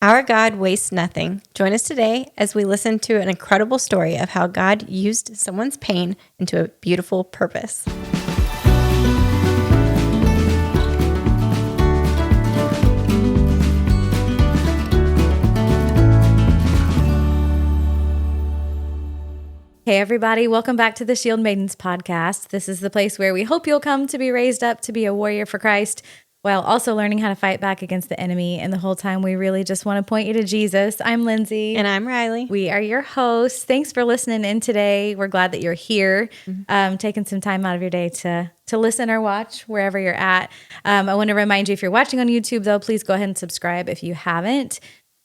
Our God wastes nothing. Join us today as we listen to an incredible story of how God used someone's pain into a beautiful purpose. Hey everybody, welcome back to the Shield Maidens podcast. This is the place where we hope you'll come to be raised up to be a warrior for Christ, while also learning how to fight back against the enemy. And the whole time, we really just want to point you to Jesus. I'm Lindsay. And I'm Riley. We are your hosts. Thanks for listening in today. We're glad that you're here, taking some time out of your day to listen or watch wherever you're at. I want to remind you, if you're watching on YouTube, though, please go ahead and subscribe if you haven't.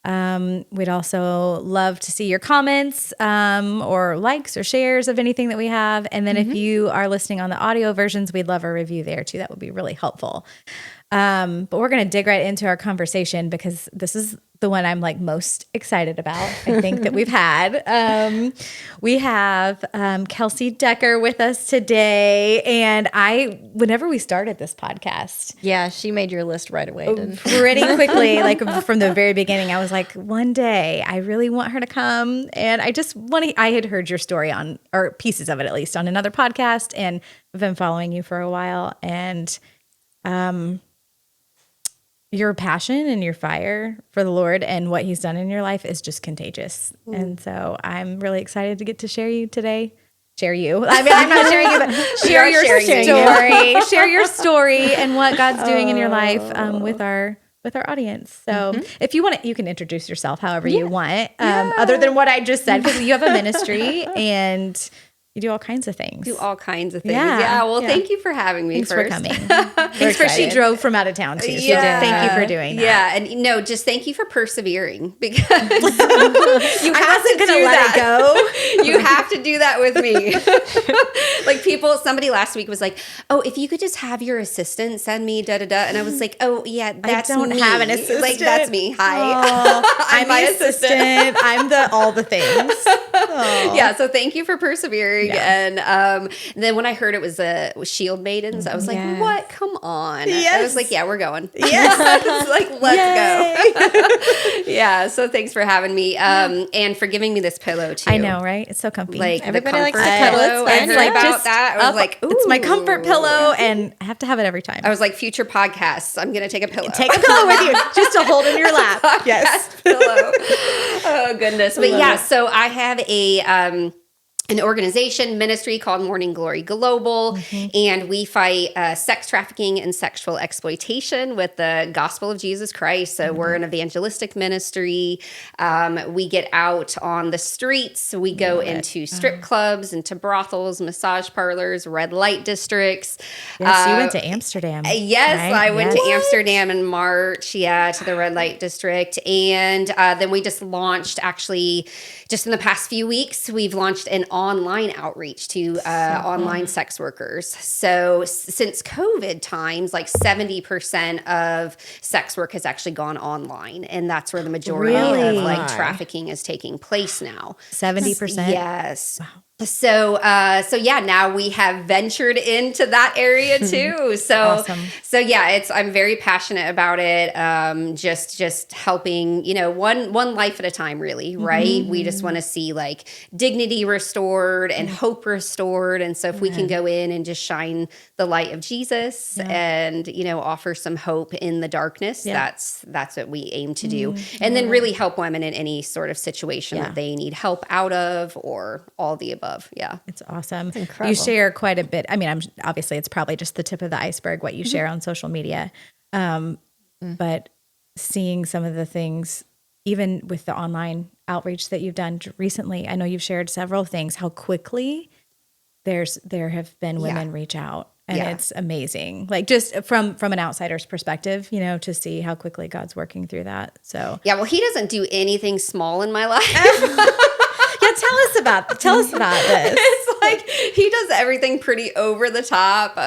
We'd also love to see your comments or likes or shares of anything that we have. And then if you are listening on the audio versions, we'd love a review there too. That would be really helpful. But we're going to dig right into our conversation because this is the one I'm like most excited about, I think, that we've had. We have Kelsey Decker with us today. And whenever we started this podcast. Yeah, she made your list right away, didn't she? Pretty quickly, like from the very beginning, I was like, one day I really want her to come. And I had heard your story or pieces of it at least, on another podcast. And I've been following you for a while. And your passion and your fire for the Lord and what he's done in your life is just contagious. Ooh. And so I'm really excited to get to share you today. Share you. I mean, I'm not sharing you, but share your story. Share your story and what God's doing in your life with our audience. So if you want to, you can introduce yourself however you want, other than what I just said, because you have a ministry and you do all kinds of things. Thank you for having me. Thanks for coming. Thanks for she drove from out of town too. So thank you for doing that. Yeah, and just thank you for persevering because you have to do that. You have to do that with me. Somebody last week was like, "Oh, if you could just have your assistant send me da da da," and I was like, "Oh yeah, that's me. I don't have an assistant. Like that's me. Hi, I'm my assistant. I'm all the things." Yeah, so thank you for persevering. Yeah. And then when I heard it was Shield Maidens, I was like, what? Come on. Yes. I was like, yeah, we're going. Yes. Let's go. Yeah, so thanks for having me and for giving me this pillow too. I know, right? It's so comfy. Like everybody likes the pillow. I heard about that. I was like, ooh. It's my comfort pillow and I have to have it every time. I was like, future podcasts, I'm going to take a pillow. Take a pillow with you just to hold in your lap. Yes. Pillow. Oh, goodness. But yeah, so I have an organization ministry called Morning Glory Global, and we fight sex trafficking and sexual exploitation with the gospel of Jesus Christ. So we're an evangelistic ministry. We get out on the streets. We go into strip clubs, into brothels, massage parlors, red light districts. Yes, you went to Amsterdam. Yes, right? I went to Amsterdam in March, to the red light district. And then we just launched, actually, just in the past few weeks, we've launched an online outreach to online sex workers. So since COVID times, like 70% of sex work has actually gone online. And that's where the majority of trafficking is taking place now. 70%? Yes. Wow. So now we have ventured into that area too. So, awesome. I'm very passionate about it. Just helping, one life at a time, really, right? We just want to see like dignity restored and hope restored. And so if we can go in and just shine the light of Jesus and, offer some hope in the darkness, that's what we aim to do. And then really help women in any sort of situation that they need help out of, or all the above. Yeah. It's awesome. It's incredible. You share quite a bit. I mean, obviously it's probably just the tip of the iceberg, what you share on social media. But seeing some of the things, even with the online outreach that you've done recently, I know you've shared several things, how quickly there have been women reach out. And it's amazing. Like just from an outsider's perspective, to see how quickly God's working through that. So yeah, well, he doesn't do anything small in my life. Tell us about this. It's like he does everything pretty over the top.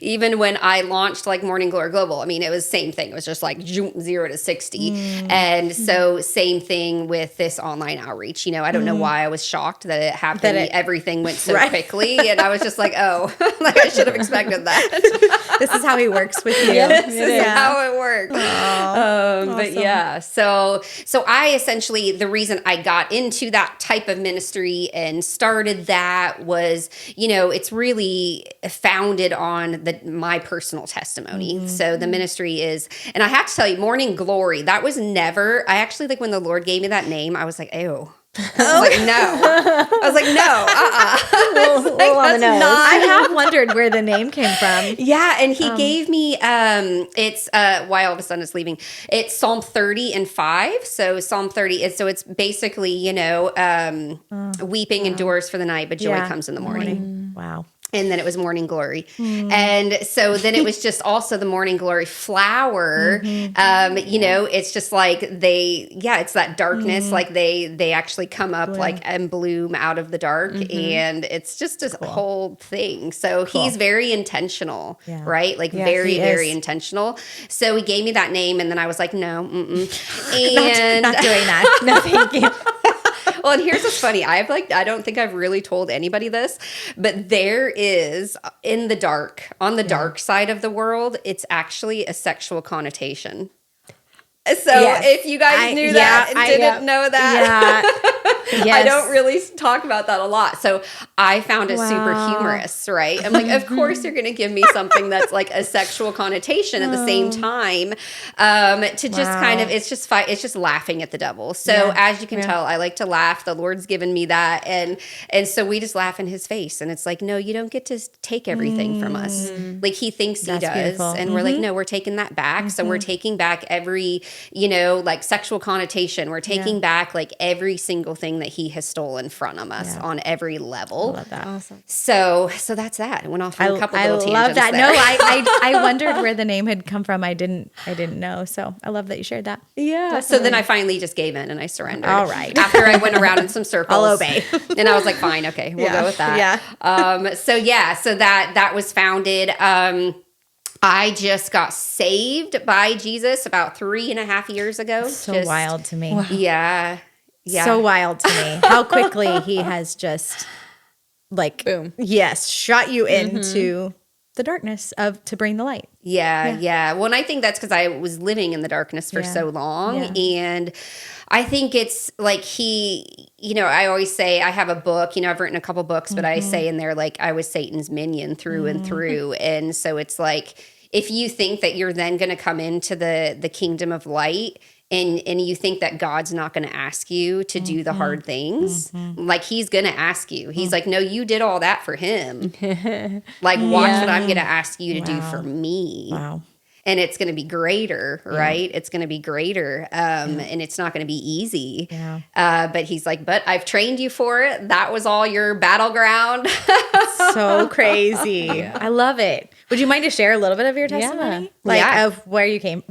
Even when I launched like Morning Glory Global, I mean, it was same thing. It was just like 0 to 60. And so same thing with this online outreach. You know, I don't know why I was shocked that it happened. Everything went so quickly. And I was just like, oh, like I should have expected that. This is how he works with you. This is how it works. Awesome. But yeah, so I essentially, the reason I got into that type of ministry and started that was, you know, it's really founded on my personal testimony. So the ministry is, and I have to tell you, Morning Glory, that was never, I actually, like when the Lord gave me that name, I was like, ew. I was like, no. I was like, no, That's not. I have wondered where the name came from. Yeah, and he gave me, it's, why all of a sudden it's leaving. It's Psalm 30 and 5. So Psalm 30 is, so it's basically, you know, weeping endures for the night, but joy comes in the morning. Wow. And then it was Morning Glory. And so then it was just also the Morning Glory flower. You know, it's just like it's that darkness. Like they actually come up like and bloom out of the dark. And it's just a whole thing. So he's very intentional, right? Like very intentional. So he gave me that name and then I was like, no, and not doing that. No, thank you. Well, and here's what's funny. I don't think I've really told anybody this, but there is on the dark side of the world, it's actually a sexual connotation. So if you guys knew that and didn't know that, I don't really talk about that a lot. So I found it super humorous, right? I'm like, of course you're going to give me something that's like a sexual connotation at the same time to just kind of, it's just laughing at the devil. So as you can tell, I like to laugh. The Lord's given me that. And so we just laugh in his face. And it's like, no, you don't get to take everything from us. Like he thinks he does. Beautiful. And we're like, no, we're taking that back. So we're taking back every, you know, like sexual connotation. We're taking back like every single thing that he has stolen from us on every level. I love that. Awesome. So that's that. It went off on a couple little tangents. I love that. There. No, I wondered where the name had come from. I didn't know. So I love that you shared that. Yeah. Definitely. So then I finally just gave in and I surrendered. All right. After I went around in some circles. I'll obey. And I was like, fine, okay, we'll go with that. Yeah. So that was founded. I just got saved by Jesus about 3.5 years ago. So wild to me. Wow. Yeah. So wild to me. How quickly he has just like, boom. Yes, shot you into the darkness to bring the light. Yeah. Well, and I think that's because I was living in the darkness for so long. And I think it's like he, you know, I always say I have a book, you know, I've written a couple books, but I say in there, like, I was Satan's minion through and through. And so it's like, if you think that you're then going to come into the kingdom of light and you think that God's not going to ask you to do the hard things, like he's going to ask you. He's like, no, you did all that for him. Like, watch what I'm going to ask you to do for me. Wow. And it's going to be greater, right? It's going to be greater. And it's not going to be easy. Yeah. But he's like, but I've trained you for it. That was all your battleground. So crazy. I love it. Would you mind to share a little bit of your testimony? Of where you came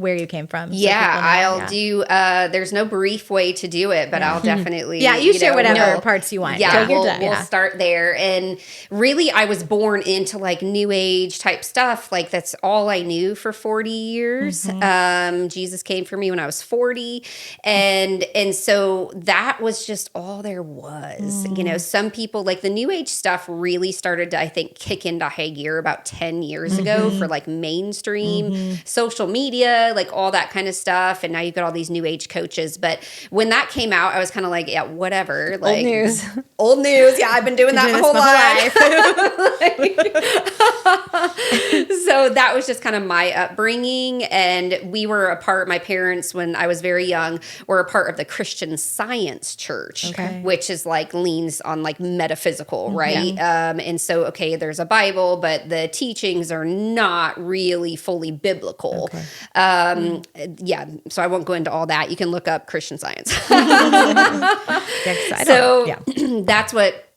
from? I'll do, there's no brief way to do it, but I'll definitely. You share whatever parts you want. Yeah, we'll start there. And really, I was born into like new age type stuff. Like that's all I knew for 40 years. Jesus came for me when I was 40. And so that was just all there was. You know, some people, like the new age stuff really started to, I think, kick into high gear about 10 years ago for like mainstream social media, like all that kind of stuff. And now you've got all these new age coaches. But when that came out, I was kind of like, yeah, whatever. Like, Old news. Yeah, I've been doing that my whole life. So that was just kind of my upbringing. And we were a part, my parents, when I was very young, were a part of the Christian Science Church, which is like leans on like metaphysical, right? And so, there's a Bible, but the teachings are not really fully biblical. So I won't go into all that. You can look up Christian Science. That's what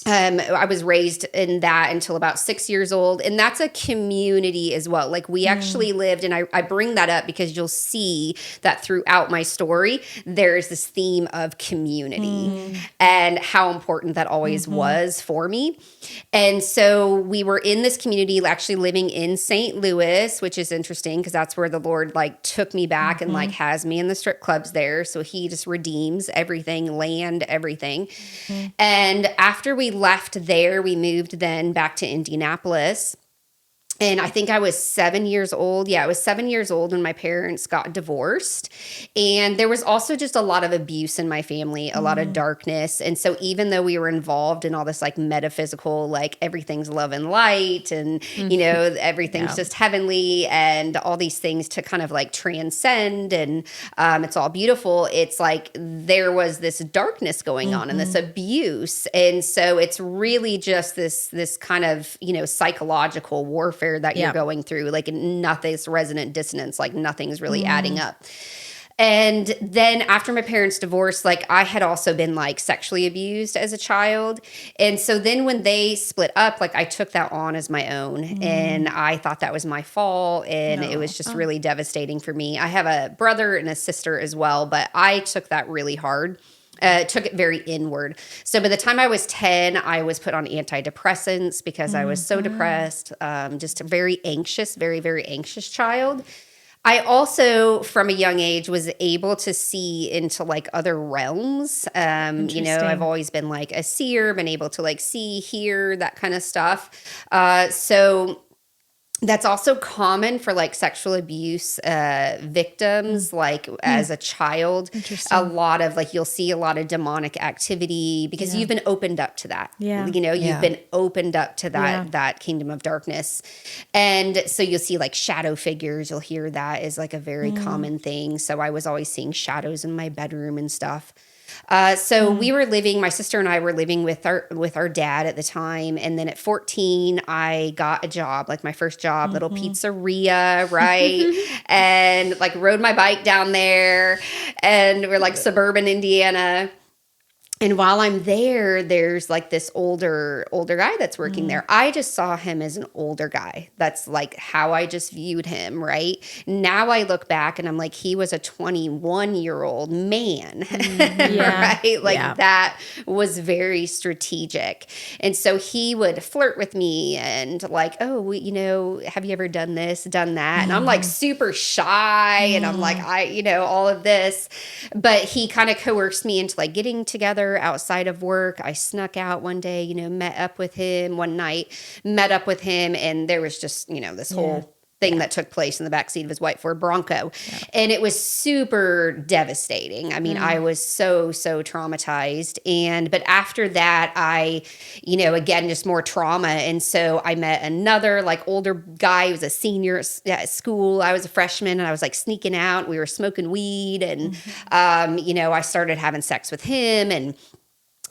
I was raised in that until about 6 years old. And that's a community as well. Like we actually lived, and I bring that up because you'll see that throughout my story, there's this theme of community and how important that always was for me. And so we were in this community, actually living in St. Louis, which is interesting because that's where the Lord like took me back and like has me in the strip clubs there. So he just redeems everything, land, everything. And after we left there, we moved then back to Indianapolis. And I think I was 7 years old. Yeah, I was 7 years old when my parents got divorced. And there was also just a lot of abuse in my family, a lot of darkness. And so even though we were involved in all this like metaphysical, like everything's love and light and, you know, everything's just heavenly and all these things to kind of like transcend and it's all beautiful. It's like there was this darkness going on and this abuse. And so it's really just this kind of, you know, psychological warfare that you're going through, like nothing's resonant dissonance, like nothing's really adding up. And then after my parents' divorce, like I had also been like sexually abused as a child. And so then when they split up, like I took that on as my own and I thought that was my fault. And it was just really devastating for me. I have a brother and a sister as well, but I took that really hard. Took it very inward. So by the time I was 10, I was put on antidepressants because I was so depressed, just a very anxious, very, very anxious child. I also, from a young age, was able to see into like other realms. You know, I've always been like a seer, been able to like see, hear, that kind of stuff. So that's also common for like sexual abuse victims, like as a child. A lot of like, you'll see a lot of demonic activity because you've been opened up to that. You know, you've been opened up to that kingdom of darkness. And so you'll see like shadow figures. You'll hear that is like a very common thing. So I was always seeing shadows in my bedroom and stuff. So we were living, my sister and I were living with our dad at the time. And then at 14, I got a job, like my first job, little pizzeria, right? And like rode my bike down there and we're like suburban Indiana. And while I'm there, there's like this older guy that's working there. I just saw him as an older guy. That's like how I just viewed him, right? Now I look back and I'm like, he was a 21-year-old man, right? Like that was very strategic. And so he would flirt with me and like, oh, you know, have you ever done this, done that? And I'm like super shy and I'm like, you know, all of this. But he kind of coerced me into like getting together outside of work. I snuck out one day, you know, met up with him, and there was just, you know, this whole thing that took place in the backseat of his white Ford Bronco. And it was super devastating. I mean, I was so traumatized. But after that, I, you know, again, just more trauma. And so I met another like older guy who was a senior at school. I was a freshman and I was like sneaking out. We were smoking weed and, you know, I started having sex with him and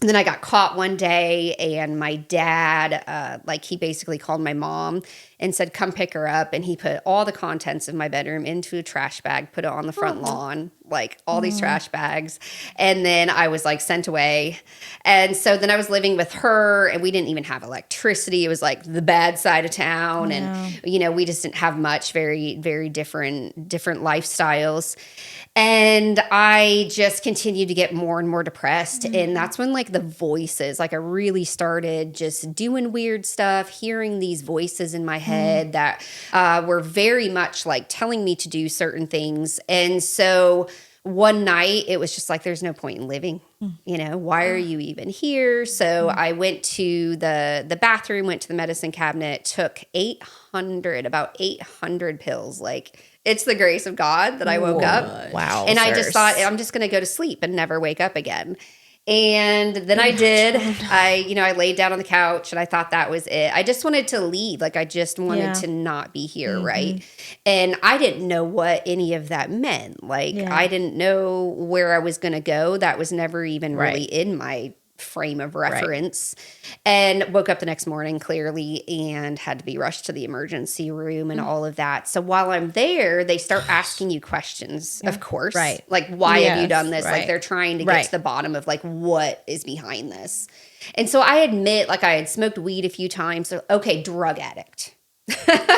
then I got caught one day and my dad, like he basically called my mom and said, come pick her up. And he put all the contents of my bedroom into a trash bag, put it on the front lawn, like all these trash bags. And then I was like sent away. And so then I was living with her and we didn't even have electricity. It was like the bad side of town. And, you know, we just didn't have much, very, very different lifestyles. And I just continued to get more and more depressed. And that's when like the voices, like I really started just doing weird stuff, hearing these voices in my head that were very much like telling me to do certain things. And so one night it was just like, there's no point in living. You know, why are you even here? So I went to the bathroom, went to the medicine cabinet, took about 800 pills. Like, it's the grace of God that I woke up. Wow. And I just thought, I'm just going to go to sleep and never wake up again. And then I did. I laid down on the couch and I thought that was it. I just wanted to leave. Like, I just wanted to not be here, right? And I didn't know what any of that meant. Like, I didn't know where I was going to go. That was never even really in my frame of reference, and woke up the next morning clearly and had to be rushed to the emergency room and all of that. So while I'm there, they start asking you questions, of course. Right. Like, why have you done this? right. Like, they're trying to get to the bottom of like, what is behind this? And so I admit, like, I had smoked weed a few times. So, okay, drug addict.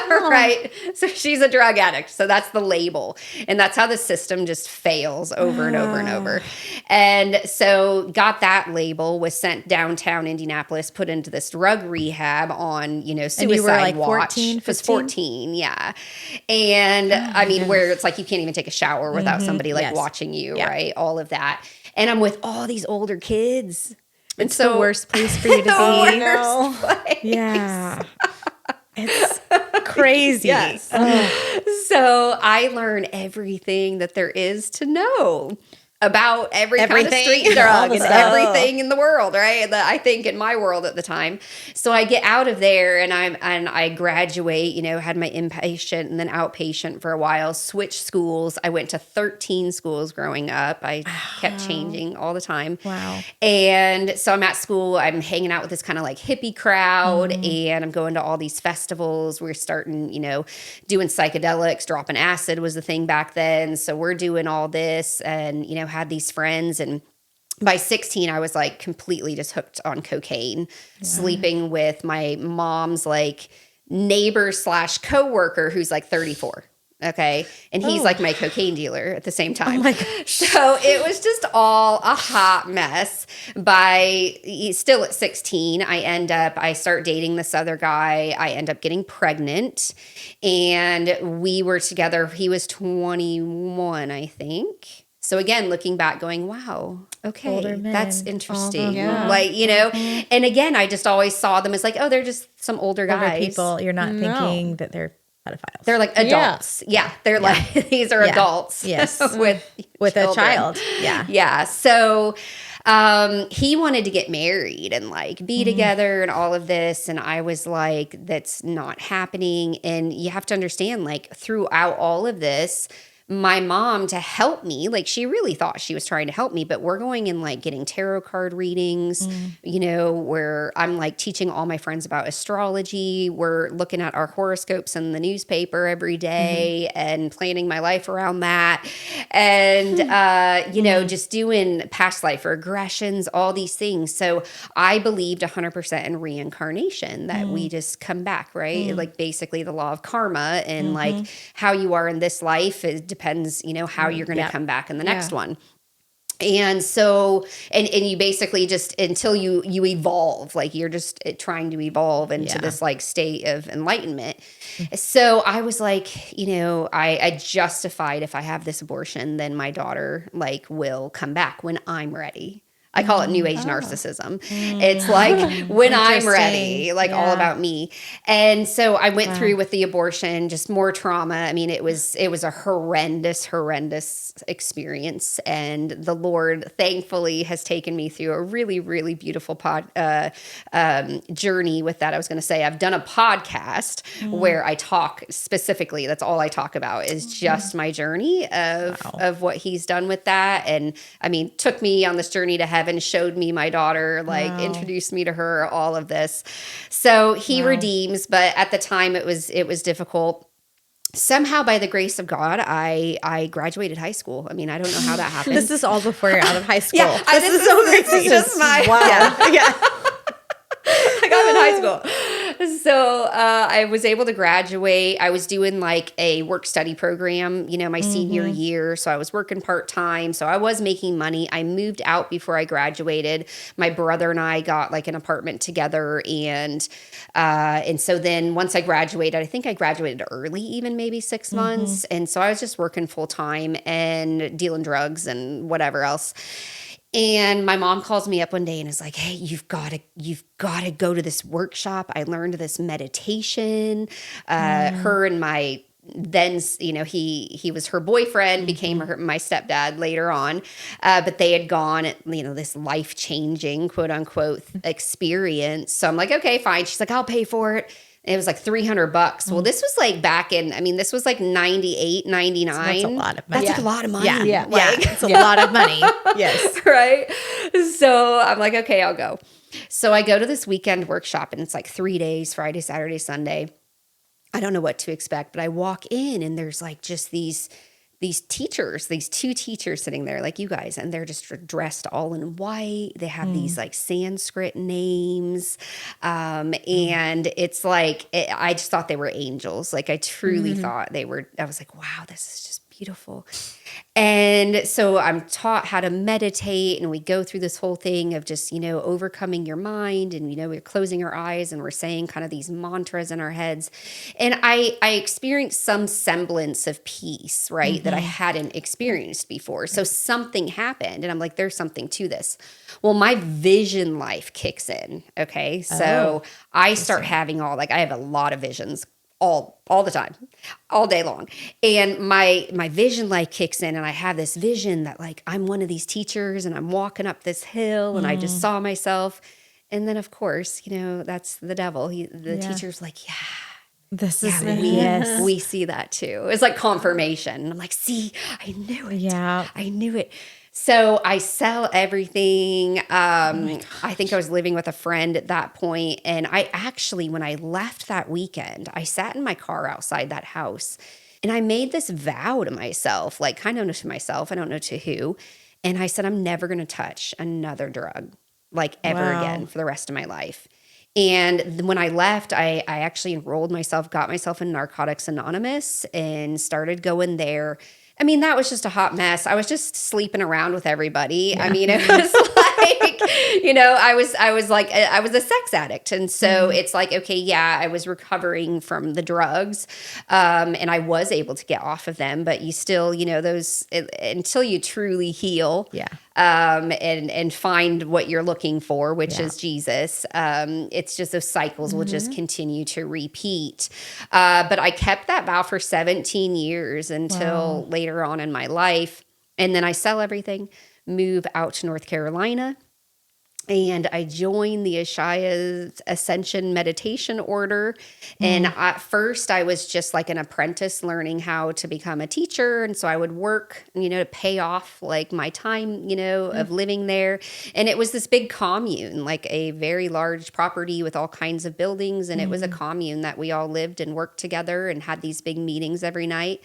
Right. So she's a drug addict. So that's the label. And that's how the system just fails over and over and over. And so got that label, was sent downtown Indianapolis, put into this drug rehab on, suicide and you were like watch. 14, It was 14. Yeah. And I mean, where it's like, you can't even take a shower without somebody like watching you, right? All of that. And I'm with all these older kids. And It's so the worst place for you to be. worst place. Yeah. It's crazy. Yes. So I learn everything that there is to know about every kind of Everything. street drug and All the everything in the world, right? I think in my world at the time. So I get out of there and I graduate, had my inpatient and then outpatient for a while, switched schools. I went to 13 schools growing up. I kept changing all the time. Wow. And so I'm at school, I'm hanging out with this kind of like hippie crowd, and I'm going to all these festivals. We're starting, doing psychedelics, dropping acid was the thing back then. So we're doing all this and, had these friends. And by 16, I was like completely just hooked on cocaine, sleeping with my mom's like neighbor / coworker who's like 34. Okay. And he's like my cocaine dealer at the same time. Oh my gosh. So it was just all a hot mess. Still at 16, I start dating this other guy. I end up getting pregnant, and we were together. He was 21, I think. So again, looking back going, wow, okay, that's interesting. Like, and again, I just always saw them as like, oh, they're just some older guys. Older people, you're not thinking that they're pedophiles. They're like adults. Yeah. They're like, these are adults. Yes. with a child. Yeah. Yeah. So he wanted to get married and like be together and all of this. And I was like, that's not happening. And you have to understand, like, throughout all of this, my mom, to help me, like, she really thought she was trying to help me, but we're going and like getting tarot card readings, where I'm like teaching all my friends about astrology. We're looking at our horoscopes in the newspaper every day and planning my life around that. And, just doing past life regressions, all these things. So I believed 100% in reincarnation, that we just come back, right? Like basically the law of karma, and like how you are in this life depends, how you're going to come back in the next one. And so, and you basically just, until you evolve, like you're just trying to evolve into this like state of enlightenment. So I was like, I justified, if I have this abortion, then my daughter like will come back when I'm ready. I call it new age narcissism. It's like when I'm ready, like all about me. And so I went through with the abortion, just more trauma. I mean, it was a horrendous experience. And the Lord thankfully has taken me through a really, really beautiful journey with that. I was going to say, I've done a podcast where I talk specifically, that's all I talk about, is just my journey of what he's done with that. And I mean, took me on this journey to heaven, showed me my daughter, like introduced me to her, all of this. So he redeems, but at the time it was difficult. Somehow, by the grace of God, I graduated high school. I mean, I don't know how that happened. This is all before you're out of high school. Yeah, this is so crazy. This is just my I got in high school. So I was able to graduate. I was doing like a work study program, my senior year. So I was working part-time. So I was making money. I moved out before I graduated. My brother and I got like an apartment together. And so then once I graduated, I think I graduated early, even maybe 6 months. And so I was just working full-time and dealing drugs and whatever else. And my mom calls me up one day and is like, hey, you've got to go to this workshop. I learned this meditation. Her and my then, he was her boyfriend, became my stepdad later on. But they had gone, this life-changing, quote unquote, experience. So I'm like, okay, fine. She's like, I'll pay for it. It was like $300. Well, this was like back in, I mean, this was like 98, 99. So that's a lot of money. That's like a lot of money. Yeah. Like, It's a lot of money. Yes. right? So I'm like, okay, I'll go. So I go to this weekend workshop, and it's like 3 days, Friday, Saturday, Sunday. I don't know what to expect, but I walk in, and there's like just these teachers, these 2 teachers sitting there like you guys, and they're just dressed all in white. They have these like Sanskrit names. And it's like, I just thought they were angels. Like I truly thought they were, I was like, wow, this is just beautiful. And so I'm taught how to meditate, and we go through this whole thing of just, overcoming your mind, and, we're closing our eyes and we're saying kind of these mantras in our heads. And I experienced some semblance of peace, right? That I hadn't experienced before. So something happened, and I'm like, there's something to this. Well, my vision life kicks in. Okay. So I start having I have a lot of visions all the time, all day long. And my vision light kicks in, and I have this vision that like I'm one of these teachers, and I'm walking up this hill, and I just saw myself. And then of course, that's the devil. The teacher's like, This is we see that too. It's like confirmation. I'm like, see, I knew it. Yeah. I knew it. So I sell everything. I think I was living with a friend at that point. And I actually, when I left that weekend, I sat in my car outside that house, and I made this vow to myself, like kind of to myself, I don't know to who. And I said, I'm never going to touch another drug like ever again for the rest of my life. And when I left, I actually enrolled myself, got myself in Narcotics Anonymous, and started going there. I mean, that was just a hot mess. I was just sleeping around with everybody. Yeah. I mean, it was like, I was a sex addict. And so it's like, okay, I was recovering from the drugs. And I was able to get off of them, but you still, until you truly heal. Yeah. And find what you're looking for, which is Jesus. It's just those cycles will just continue to repeat. But I kept that vow for 17 years until later on in my life. And then I sell everything, move out to North Carolina. And I joined the Ashia's Ascension Meditation Order. And at first I was just like an apprentice learning how to become a teacher. And so I would work, to pay off like my time, of living there. And it was this big commune, like a very large property with all kinds of buildings. And it was a commune that we all lived and worked together and had these big meetings every night.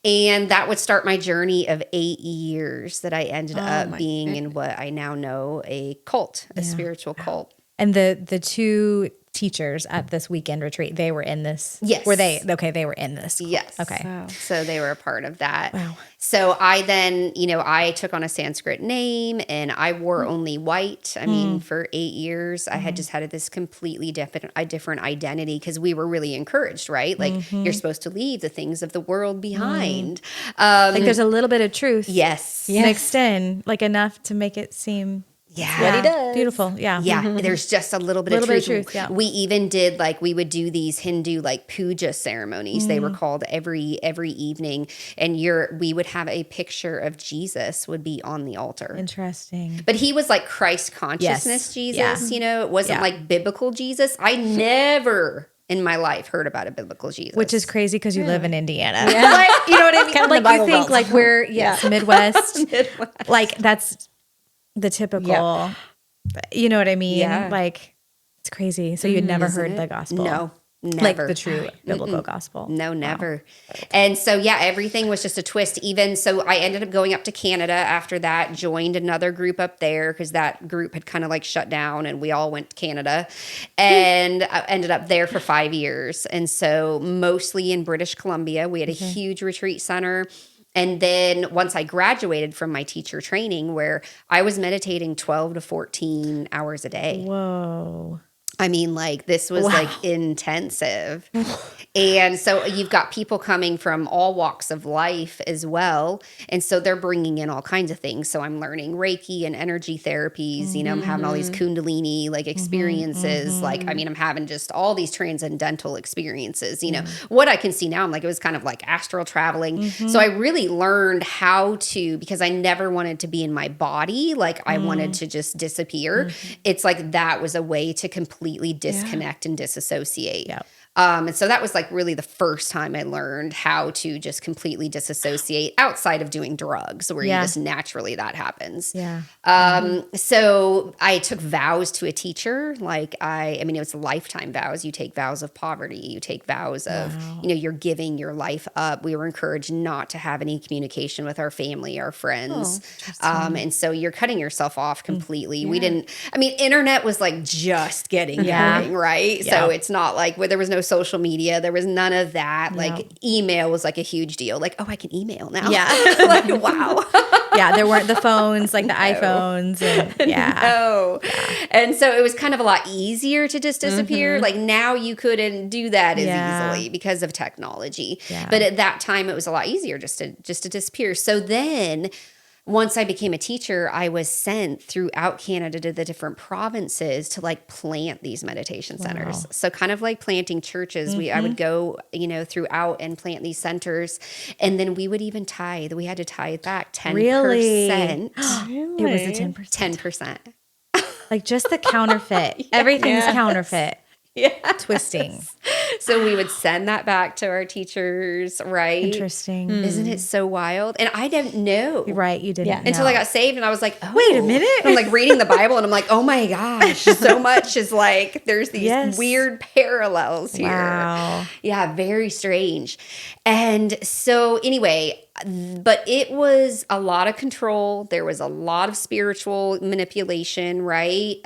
And that would start my journey of 8 years that I ended up being in what I now know a cult. A spiritual cult. And the 2 teachers at this weekend retreat, they were in this? Yes. Were they? Okay, they were in this. Yes. Okay. Wow. So they were a part of that. Wow. So I then, I took on a Sanskrit name, and I wore only white. I mean, for 8 years, I had just had this completely different identity, because we were really encouraged, right? Like, you're supposed to leave the things of the world behind. Like there's a little bit of truth mixed in, like enough to make it seem... Yeah. What he does. Beautiful. Yeah. Yeah. There's just a little bit of truth. Yeah. We even did we would do these Hindu puja ceremonies. They were called every evening. And we would have a picture of Jesus would be on the altar. Interesting. But he was like Christ consciousness Jesus, it wasn't like biblical Jesus. I never in my life heard about a biblical Jesus. Which is crazy because you live in Indiana. Yeah. Like, you know what I mean? Kind of like you think like we're Midwest. Midwest. Like that's the typical, you know what I mean? Yeah. Like it's crazy. So you'd never heard the gospel. No, never. Like the true biblical gospel. No, never. Wow. And so, everything was just a twist. Even so, I ended up going up to Canada after that, joined another group up there because that group had kind of shut down, and we all went to Canada, and I ended up there for 5 years. And so mostly in British Columbia, we had a huge retreat center. And then once I graduated from my teacher training, where I was meditating 12 to 14 hours a day. Whoa. I mean, this was intensive. And so you've got people coming from all walks of life as well. And so they're bringing in all kinds of things. So I'm learning Reiki and energy therapies, I'm having all these Kundalini experiences. I'm having just all these transcendental experiences, what I can see now, I'm it was kind of like astral traveling. So I really learned how to, because I never wanted to be in my body. I wanted to just disappear. It's that was a way to completely disconnect and disassociate. Yep. And so that was like really the first time I learned how to just completely disassociate outside of doing drugs, where you just naturally that happens. Yeah. So I took vows to a teacher. Like I mean, it was lifetime vows. You take vows of poverty. You take vows of, you're giving your life up. We were encouraged not to have any communication with our family, our friends. And so you're cutting yourself off completely. We didn't, internet was like just getting going, right? So it's not like where there was no social media. There was none of that. No. Like email was like a huge deal. Like, oh, I can email now. Yeah. Like, wow. Yeah, there weren't the phones, like the iPhones. And No. And so it was kind of a lot easier to just disappear. Like now you couldn't do that as easily because of technology. Yeah. But at that time it was a lot easier just to disappear. So then once I became a teacher, I was sent throughout Canada to the different provinces to like plant these meditation centers. So kind of like planting churches, I would go, throughout and plant these centers. And then we would even tithe. We had to tithe back 10%. Really? It was a 10%. 10%. Like just the counterfeit. Everything's counterfeit. Yeah. Twisting. So we would send that back to our teachers, right? Interesting. Isn't it so wild? And I didn't know. Right, you didn't know. Until I got saved and I was like, oh. Wait a minute. I'm like reading the Bible and I'm like, oh my gosh, so much is like, there's these weird parallels here. Wow. Yeah, very strange. And so anyway, but it was a lot of control. There was a lot of spiritual manipulation, right?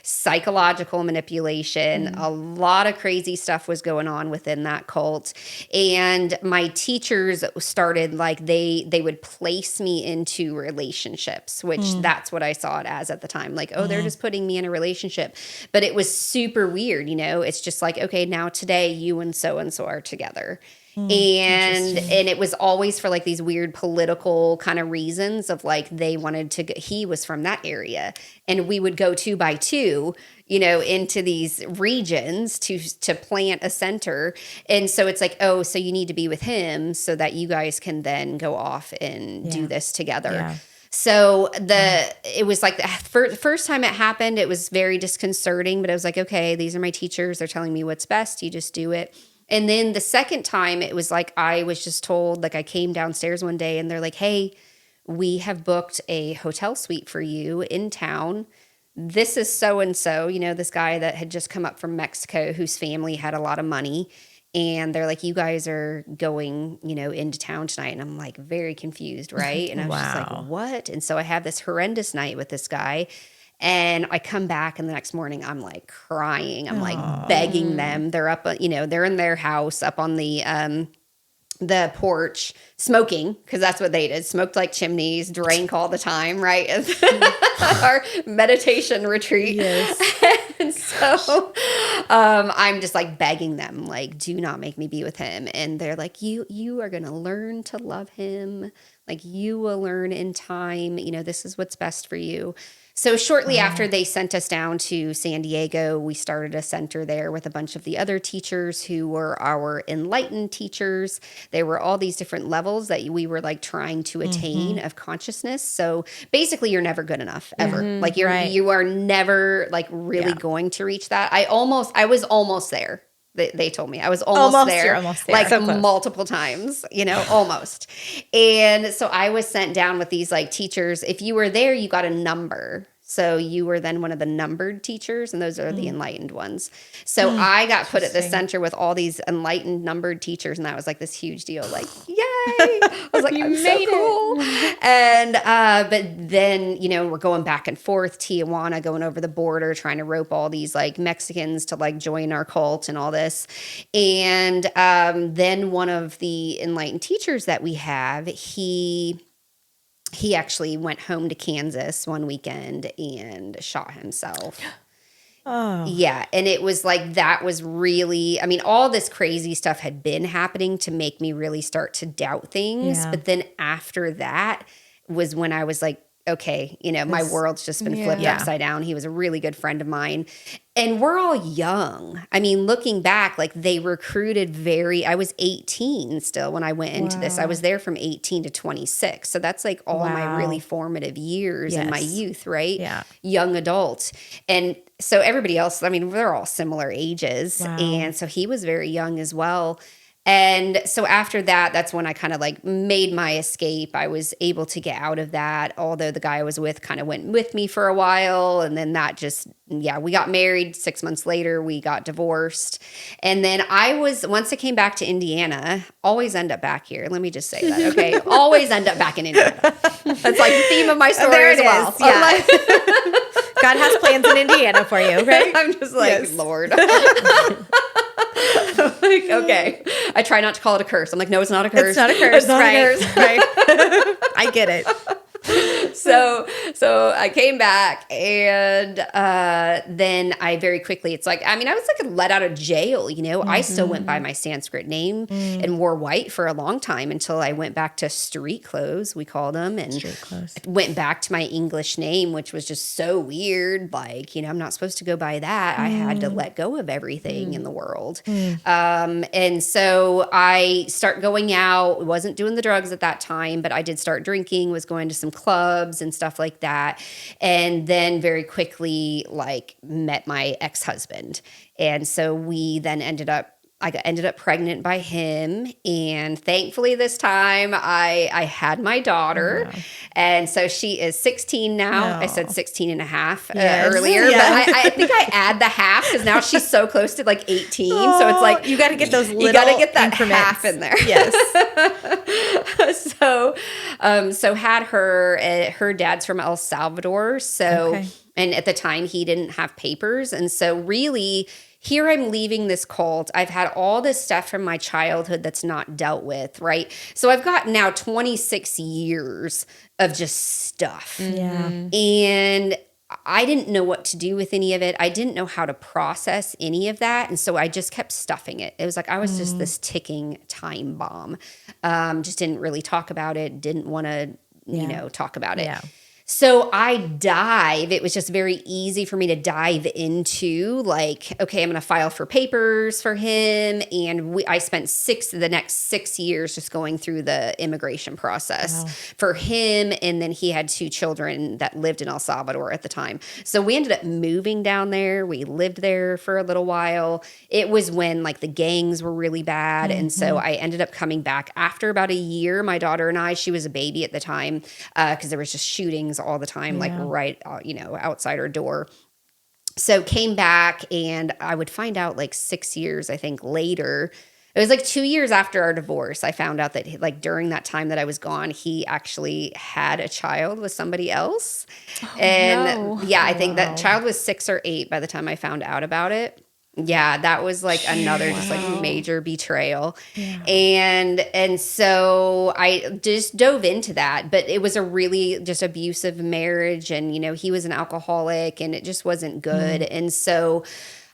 Psychological manipulation. A lot of crazy stuff was going on within that cult. And my teachers started like, they would place me into relationships, which that's what I saw it as at the time. Like, oh, they're just putting me in a relationship. But it was super weird, It's just like, okay, now today you and so are together. And it was always for like these weird political kind of reasons of like they wanted to he was from that area and we would go 2 by 2 into these regions to plant a center. And so it's like, oh, so you need to be with him so that you guys can then go off and do this together. Yeah. So it was like the first time it happened, it was very disconcerting, but I was like, okay, these are my teachers. They're telling me what's best. You just do it. And then the second time it was like, I was just told, like I came downstairs one day and they're like, hey, we have booked a hotel suite for you in town. This is so-and-so, this guy that had just come up from Mexico whose family had a lot of money. And they're like, you guys are going, into town tonight. And I'm like very confused, right? And I was just like, what? And so I have this horrendous night with this guy. And I come back and the next morning I'm like crying. I'm like begging them. They're up, they're in their house up on the porch smoking because that's what they did. Smoked like chimneys, drank all the time, right? Our meditation retreat. Yes. And so I'm just like begging them, like, do not make me be with him. And they're like, you are going to learn to love him. Like you will learn in time, this is what's best for you. So shortly after they sent us down to San Diego, we started a center there with a bunch of the other teachers who were our enlightened teachers. There were all these different levels that we were like trying to attain of consciousness. So basically you're never good enough ever. Like you are never like really going to reach that. I was almost there. They told me I was almost there. You're almost there. Like so multiple times, almost. And so I was sent down with these like teachers. If you were there, you got a number. So you were then one of the numbered teachers, and those are the enlightened ones. So I got put at the center with all these enlightened numbered teachers, and that was like this huge deal. Like, yay! I was like, I'm so cool. And but then we're going back and forth, Tijuana, going over the border, trying to rope all these like Mexicans to like join our cult and all this. And then one of the enlightened teachers that we have, he actually went home to Kansas one weekend and shot himself. Oh. Yeah. And it was like, that was really, all this crazy stuff had been happening to make me really start to doubt things. Yeah. But then after that was when I was like, okay, my world's just been flipped upside down. He was a really good friend of mine. And we're all young. I mean, looking back, like they recruited I was 18 still when I went into this. I was there from 18 to 26. So that's like all my really formative years in my youth, right? Yeah. Young adult. And so everybody else, I mean, they're all similar ages. Wow. And so he was very young as well. And so after that, that's when I kind of like made my escape. I was able to get out of that, although the guy I was with kind of went with me for a while. And then that just, we got married. 6 months later, we got divorced. And then once I came back to Indiana, always end up back here. Let me just say that, okay? Always end up back in Indiana. That's like the theme of my story there as it well. is. Yeah. God has plans in Indiana for you, right? I'm just like, Lord. Like, okay. I try not to call it a curse. I'm like, no, it's not a curse. It's not a curse, It's not right? a curse. Right. I get it. So I came back, and then I very quickly, it's like, I mean, I was like let out of jail, I still went by my Sanskrit name and wore white for a long time until I went back to street clothes, we called them, and went back to my English name, which was just so weird. Like, I'm not supposed to go by that. I had to let go of everything in the world. And so I start going out, wasn't doing the drugs at that time, but I did start drinking, was going to some clubs and stuff like that. And then very quickly, like, met my ex-husband. And so we then ended up pregnant by him. And thankfully this time I had my daughter. And so she is 16 now. I said 16 and a half earlier, but I think I add the half because now she's so close to like 18. So it's like, you got to get those little you got to get that increments. half in there. Yes. So had her dad's from El Salvador. So, and at the time he didn't have papers. And so really, here I'm leaving this cult. I've had all this stuff from my childhood that's not dealt with, right? So I've got now 26 years of just stuff. Yeah. And I didn't know what to do with any of it. I didn't know how to process any of that. And so I just kept stuffing it. It was like I was just this ticking time bomb. Just didn't really talk about it. Didn't want to, talk about it. Yeah. So it was just very easy for me to dive into like, okay, I'm going to file for papers for him. And I spent the next 6 years just going through the immigration process for him. And then he had 2 children that lived in El Salvador at the time. So we ended up moving down there. We lived there for a little while. It was when like the gangs were really bad. And so I ended up coming back after about a year. My daughter and she was a baby at the time because there was just shootings all the time, like right, outside our door. So came back, and I would find out like 6 years, I think, later. It was like 2 years after our divorce. I found out that like during that time that I was gone, he actually had a child with somebody else. I think that child was 6 or 8 by the time I found out about it. Yeah, that was like another just like major betrayal. Yeah. And so I just dove into that, but it was a really just abusive marriage, and he was an alcoholic, and it just wasn't good. And so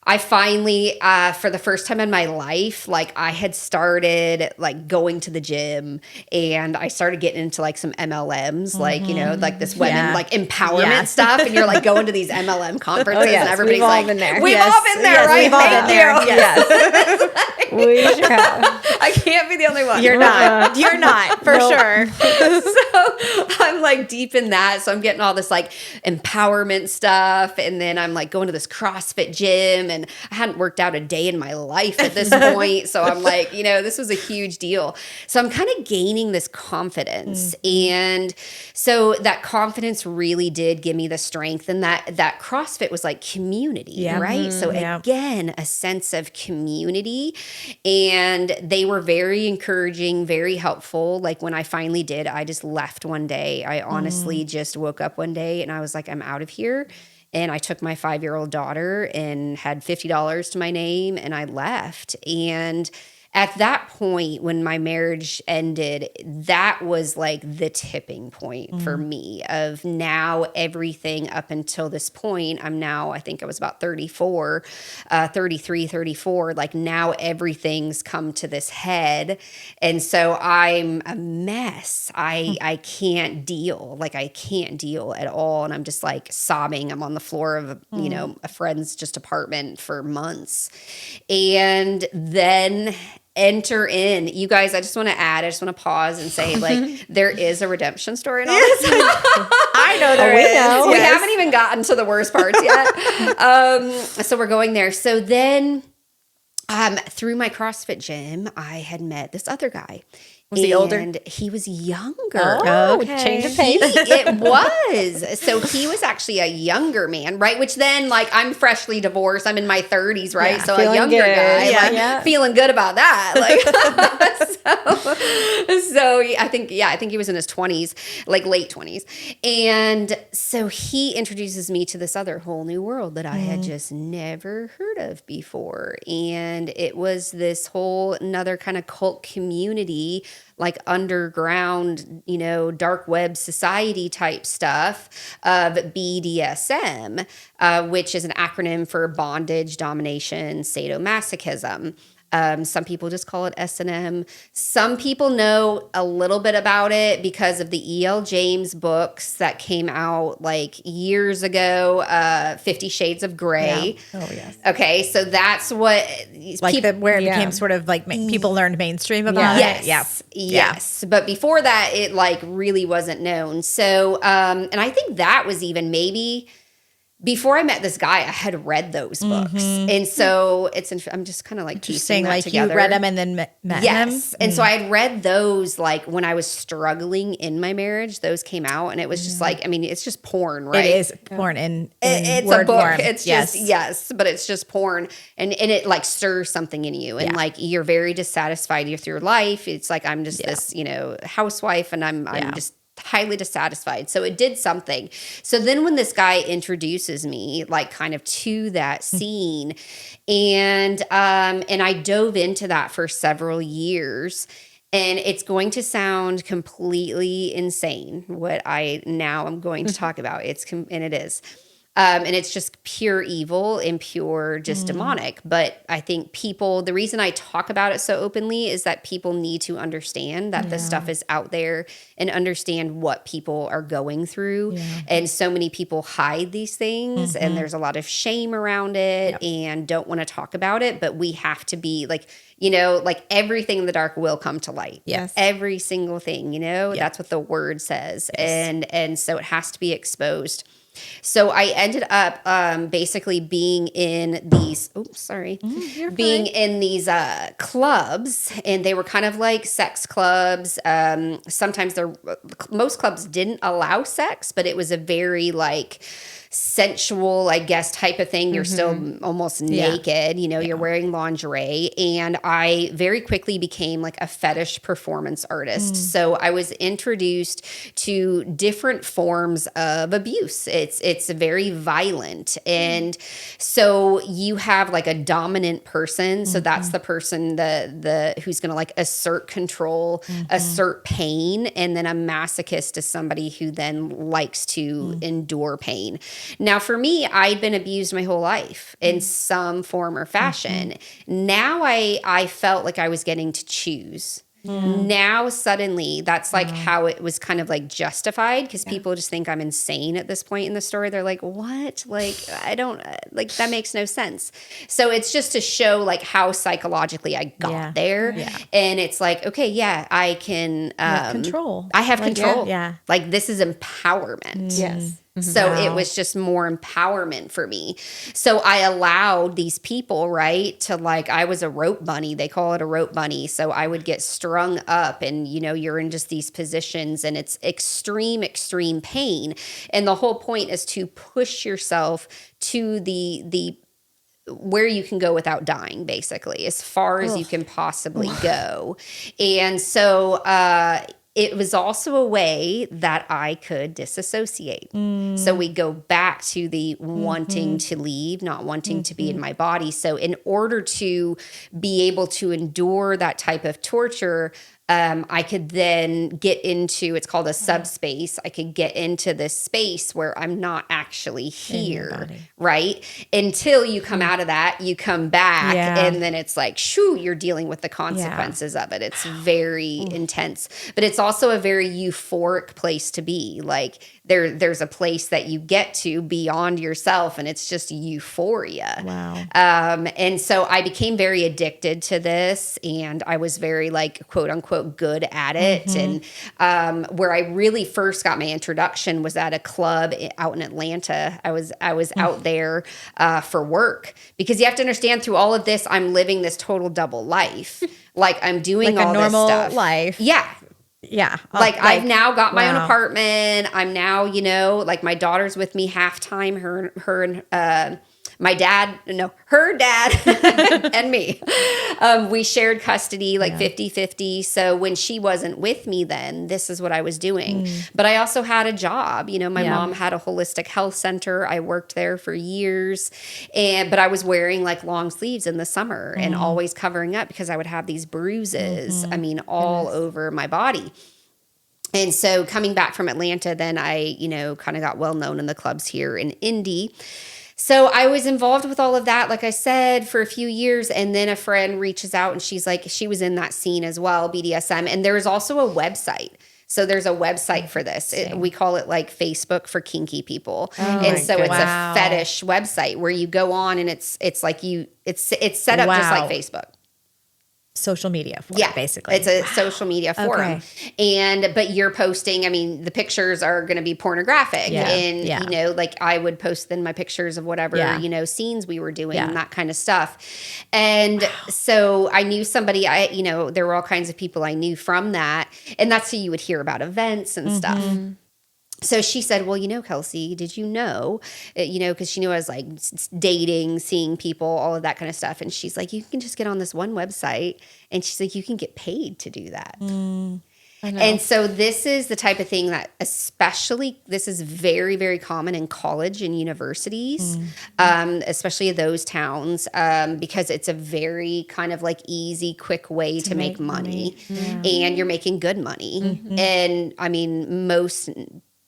I finally, for the first time in my life, like I had started like going to the gym, and I started getting into like some MLMs, like, like this women like empowerment stuff. And you're like going to these MLM conferences and everybody's we've all like, been there. We've all been there, right? We've all been there. Yes. We sure have. I can't be the only one. You're not. You're not, for sure. So I'm like deep in that. So I'm getting all this like empowerment stuff. And then I'm like going to this CrossFit gym, and I hadn't worked out a day in my life at this point. So I'm like, this was a huge deal. So I'm kind of gaining this confidence. And so that confidence really did give me the strength. And that CrossFit was like community, right? So again, a sense of community. And they were very encouraging, very helpful. Like when I finally did, I just left one day. I honestly just woke up one day and I was like, I'm out of here. And I took my 5-year-old daughter and had $50 to my name, and I left. And at that point when my marriage ended, that was like the tipping point for me of now everything up until this point. I think I was about 33, 34. Like now everything's come to this head. And so I'm a mess. I can't deal. Like I can't deal at all. And I'm just like sobbing. I'm on the floor of, a friend's just apartment for months. And then enter in. You guys, I just want to pause and say, like, there is a redemption story in all this. I know there is. know. We haven't even gotten to the worst parts yet. So we're going there. So then through my CrossFit gym, I had met this other guy. Was he older? And he was younger. Oh, okay. Change of pace. It was. So he was actually a younger man, right? Which then, like, I'm freshly divorced. I'm in my 30s, right? Yeah, so a feeling younger good. guy, Yeah, like, yeah. feeling good about that. Like, so I think he was in his 20s, like late 20s. And so he introduces me to this other whole new world that I had just never heard of before. And it was this whole another kind of cult community, like underground, dark web society type stuff of BDSM, which is an acronym for bondage, domination, sadomasochism. Some people just call it S&M. Some people know a little bit about it because of the E.L. James books that came out like years ago, 50 Shades of Grey. Yeah. Oh, yes. Okay, so that's what... Like where it became sort of like people learned mainstream about it. Yes. But before that, it like really wasn't known. So, and I think that was even maybe... Before I met this guy, I had read those books. And so I'm just kind of like piecing that like together. You read them and then met him? Yes. And so I had read those like when I was struggling in my marriage. Those came out and it was just like, I mean, it's just porn, right? It is porn in it's word a book. form. It's just, yes, but it's just porn. And it like stirs something in you. And like you're very dissatisfied with your life. It's like I'm just this, housewife and I'm just highly dissatisfied. So it did something. So then when this guy introduces me like kind of to that scene and I dove into that for several years, and it's going to sound completely insane what I'm going to talk about. And it is. And it's just pure evil and pure just demonic. But I think the reason I talk about it so openly is that people need to understand that this stuff is out there and understand what people are going through. Yeah. And so many people hide these things and there's a lot of shame around it and don't want to talk about it. But we have to be like, like everything in the dark will come to light. Yes. Every single thing, that's what the word says. Yes. And so it has to be exposed. So I ended up basically being in these, in these clubs, and they were kind of like sex clubs. Sometimes most clubs didn't allow sex, but it was a very like sensual, I guess, type of thing. You're still almost naked, you're wearing lingerie. And I very quickly became like a fetish performance artist. So I was introduced to different forms of abuse. It's very violent. And so you have like a dominant person. So that's the person the who's going to like assert control, assert pain. And then a masochist is somebody who then likes to endure pain. Now, for me, I'd been abused my whole life in some form or fashion. Now I felt like I was getting to choose. Now, suddenly, that's like how it was kind of like justified because people just think I'm insane at this point in the story. They're like, what? Like, I don't, like, that makes no sense. So it's just to show like how psychologically I got there. Yeah. And it's like, okay, I can. Control. I have like, control. Yeah. Like, this is empowerment. Yes. So it was just more empowerment for me. So I allowed these people, right, to like, I was a rope bunny. They call it a rope bunny. So I would get strung up and, you're in just these positions and it's extreme, extreme pain. And the whole point is to push yourself to the where you can go without dying, basically, as far as you can possibly go. And so, it was also a way that I could disassociate. So we go back to the wanting to leave, not wanting to be in my body. So in order to be able to endure that type of torture, I could then get into, it's called a subspace. I could get into this space where I'm not actually here, right? Until you come out of that, you come back, and then it's like, shoo, you're dealing with the consequences of it. It's very intense, but it's also a very euphoric place to be. Like there's a place that you get to beyond yourself, and it's just euphoria. Wow. And so I became very addicted to this, and I was very like, quote unquote, good at it. And where I really first got my introduction was at a club out in Atlanta. I was out there for work, because you have to understand, through all of this, I'm living this total double life. Like I'm doing like all a normal this stuff. life. Yeah. Yeah. Like I've now got my own apartment. I'm now, like my daughter's with me half time, her and her dad and me. We shared custody like 50-50. So when she wasn't with me, then this is what I was doing. But I also had a job. My mom had a holistic health center. I worked there for years. But I was wearing like long sleeves in the summer and always covering up, because I would have these bruises, all over my body. And so coming back from Atlanta, then I, kind of got well known in the clubs here in Indy. So I was involved with all of that, like I said, for a few years. And then a friend reaches out, and she's like, she was in that scene as well, BDSM. And there's also a website. So there's a website for this. We call it like Facebook for kinky people. And so it's a fetish website where you go on, and it's like it's set up just like Facebook. Social media forum, basically. It's a social media forum. But you're posting, the pictures are going to be pornographic. And, like I would post then my pictures of whatever, scenes we were doing and that kind of stuff. And so I knew somebody, there were all kinds of people I knew from that. And that's who you would hear about events and stuff. So she said, well, Kelsey, did you know, because she knew I was like dating, seeing people, all of that kind of stuff. And she's like, you can just get on this one website. And she's like, you can get paid to do that. And so this is the type of thing that this is very, very common in college and universities, especially those towns, because it's a very kind of like easy, quick way to make money. And you're making good money. And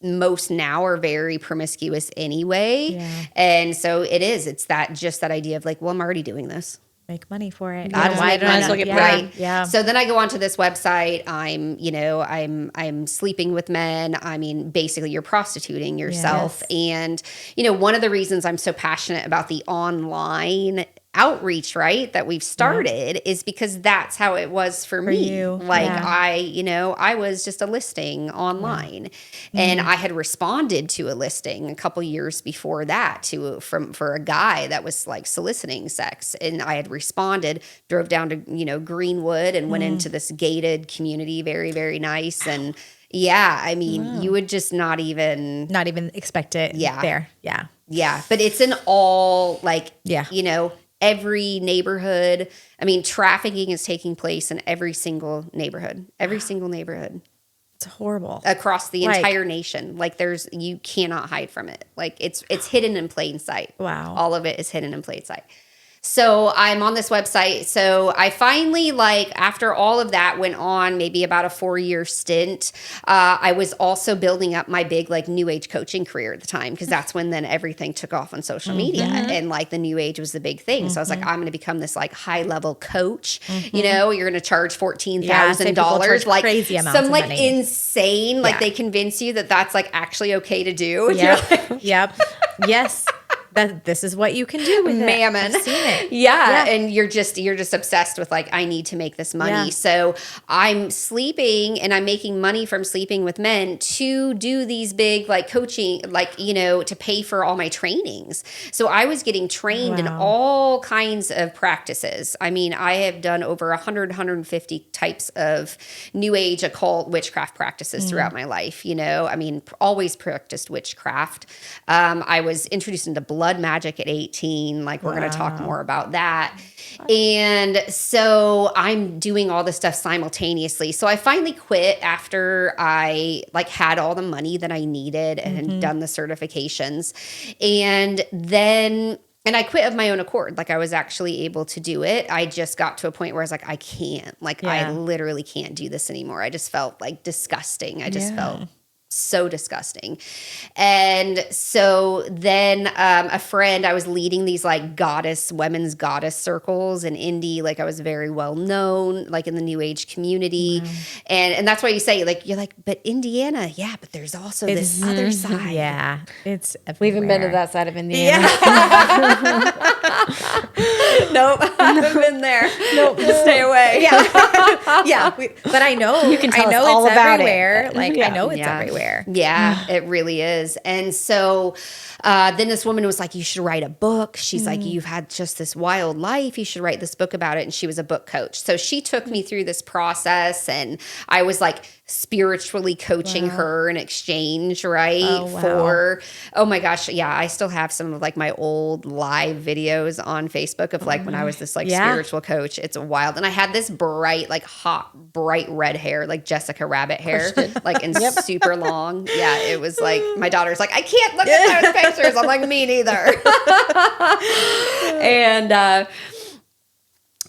most now are very promiscuous anyway. And so it's that idea of like, well, I'm already doing this. Make money for it. Why don't I get paid? Yeah. So then I go onto this website. I'm sleeping with men. Basically you're prostituting yourself. And, one of the reasons I'm so passionate about the online outreach, right, that we've started is because that's how it was for me. You. Like I was just a listing online, and I had responded to a listing a couple years before that for a guy that was like soliciting sex, and I had responded, drove down to Greenwood and went into this gated community, very, very nice. And you would just not even expect it there. But it's in all like every neighborhood. Trafficking is taking place in every single neighborhood. It's horrible. Across the entire nation. Like you cannot hide from it. Like it's hidden in plain sight. Wow. All of it is hidden in plain sight. So I'm on this website. So I finally, after all of that went on, maybe about a 4-year stint, I was also building up my big, New Age coaching career at the time, because that's when then everything took off on social media. And, the New Age was the big thing. So I was like, I'm going to become this, high-level coach. You're going to charge $14,000. Crazy amounts of money. Insane. They convince you that that's, actually okay to do. Yep. Yes. This is what you can do with Mammon. I've seen it. Yeah. And you're just obsessed with I need to make this money. Yeah. So I'm sleeping and I'm making money from sleeping with men to do these big coaching, to pay for all my trainings. So I was getting trained in all kinds of practices. I have done over 150 types of New Age, occult, witchcraft practices throughout my life. Always practiced witchcraft. I was introduced into blood blood magic at 18. Like, we're going to talk more about that. And so I'm doing all this stuff simultaneously. So I finally quit after I like had all the money that I needed and had done the certifications. And I quit of my own accord. Like, I was actually able to do it. I just got to a point where I was like, I can't. Like, I literally can't do this anymore. I just felt like disgusting. I just felt so disgusting. And so then a friend, I was leading these like women's goddess circles in Indy. Like, I was very well known, like in the New Age community. And that's why you say, like, you're like, but Indiana, but there's also this other side. Yeah. It's We haven't been to that side of Indiana. Nope. I haven't been there. Nope. Stay away. But I know, You can tell I know us all it's about everywhere. it. Like, I know it's everywhere. Yeah, it really is. And so then this woman was like, you should write a book. She's like, you've had just this wild life. You should write this book about it. And she was a book coach. So she took me through this process, and I was like spiritually coaching her in exchange, right? Oh my gosh. Yeah. I still have some of like my old live videos on Facebook of like when I was this like spiritual coach. It's wild. And I had this bright, like hot, bright red hair, like Jessica Rabbit hair, like and super long. Yeah. It was like, my daughter's like, I can't look at those pictures. I'm like, me neither. And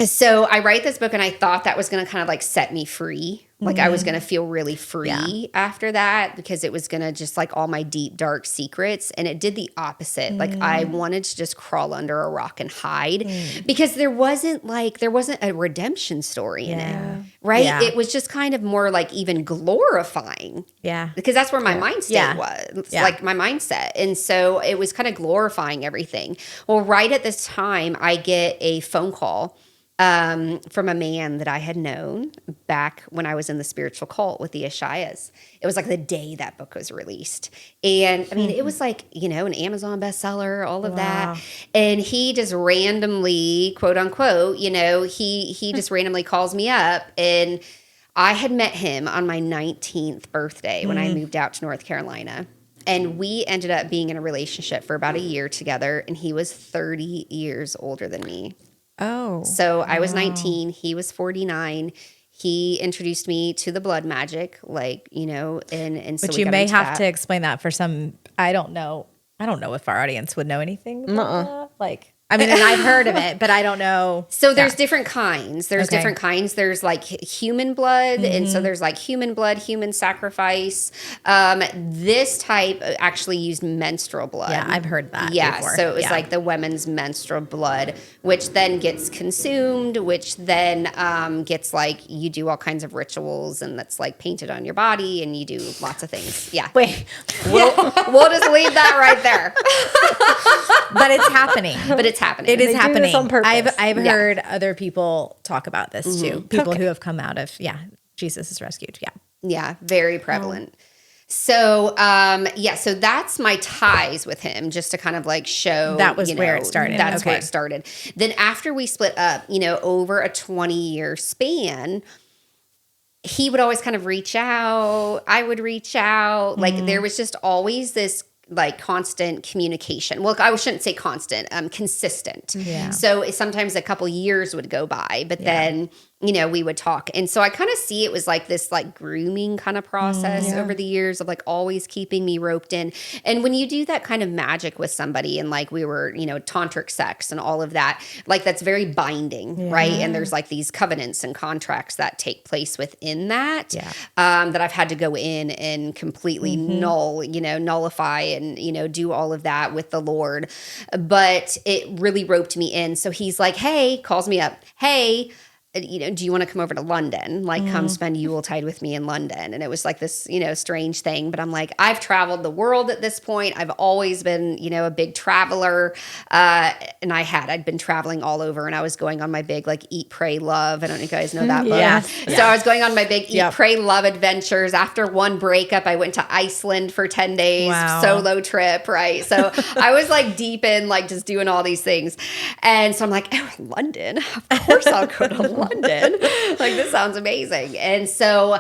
so I write this book, and I thought that was going to kind of like set me free. Like, I was going to feel really free after that, because it was going to just like all my deep, dark secrets. And it did the opposite. Like, I wanted to just crawl under a rock and hide, because there wasn't a redemption story in it. Right. Yeah. It was just kind of more like even glorifying. Yeah. Because that's where my mind state was, like my mindset. And so it was kind of glorifying everything. Well, right at this time, I get a phone call from a man that I had known back when I was in the spiritual cult with the Ishayas. It was like the day that book was released. And I mean, it was like, an Amazon bestseller, all of that. And he just randomly, quote unquote, he just randomly calls me up. And I had met him on my 19th birthday when I moved out to North Carolina. And we ended up being in a relationship for about a year together. And he was 30 years older than me. Oh. So I was 19, he was 49. He introduced me to the blood magic, like, and so But we you got may into have that. to explain that for some, I don't know if our audience would know anything about that. Like, I mean, and I've heard of it, but I don't know. So there's different kinds. There's Okay. different kinds. There's like human blood. And so there's like human blood, human sacrifice. This type actually used menstrual blood. Yeah, I've heard that before. So it was like the women's menstrual blood, which then gets consumed, which then gets like, you do all kinds of rituals, and that's like painted on your body, and you do lots of things. Yeah. Wait. We'll just leave that right there. But it's happening. It is do happening. this on purpose. I've heard other people talk about this too. People who have come out of, Jesus is rescued. Yeah. Yeah, very prevalent. So, so that's my ties with him, just to kind of like show. That was where it started. That's where Okay. it started. Then after we split up, over a 20-year span, he would always kind of reach out. I would reach out. Like, there was just always this like constant communication. Well, I shouldn't say constant, consistent. Yeah. So sometimes a couple years would go by, but then, we would talk. And so I kind of see it was like this like grooming kind of process over the years of like always keeping me roped in. And when you do that kind of magic with somebody, and like we were, tantric sex and all of that, like that's very binding, right? And there's like these covenants and contracts that take place within that, that I've had to go in and completely nullify and, do all of that with the Lord. But it really roped me in. So he's like, hey, calls me up. Hey, do you want to come over to London? Like, come spend Yuletide with me in London. And it was like this, strange thing. But I'm like, I've traveled the world at this point. I've always been, a big traveler. And I'd been traveling all over, and I was going on my big, like, Eat, Pray, Love. I don't know if you guys know that book. So I was going on my big Eat, Pray, Love adventures. After one breakup, I went to Iceland for 10 days, solo trip, right? So I was like deep in like just doing all these things. And so I'm like, oh, London, of course I'll go to London. Like, this sounds amazing. And so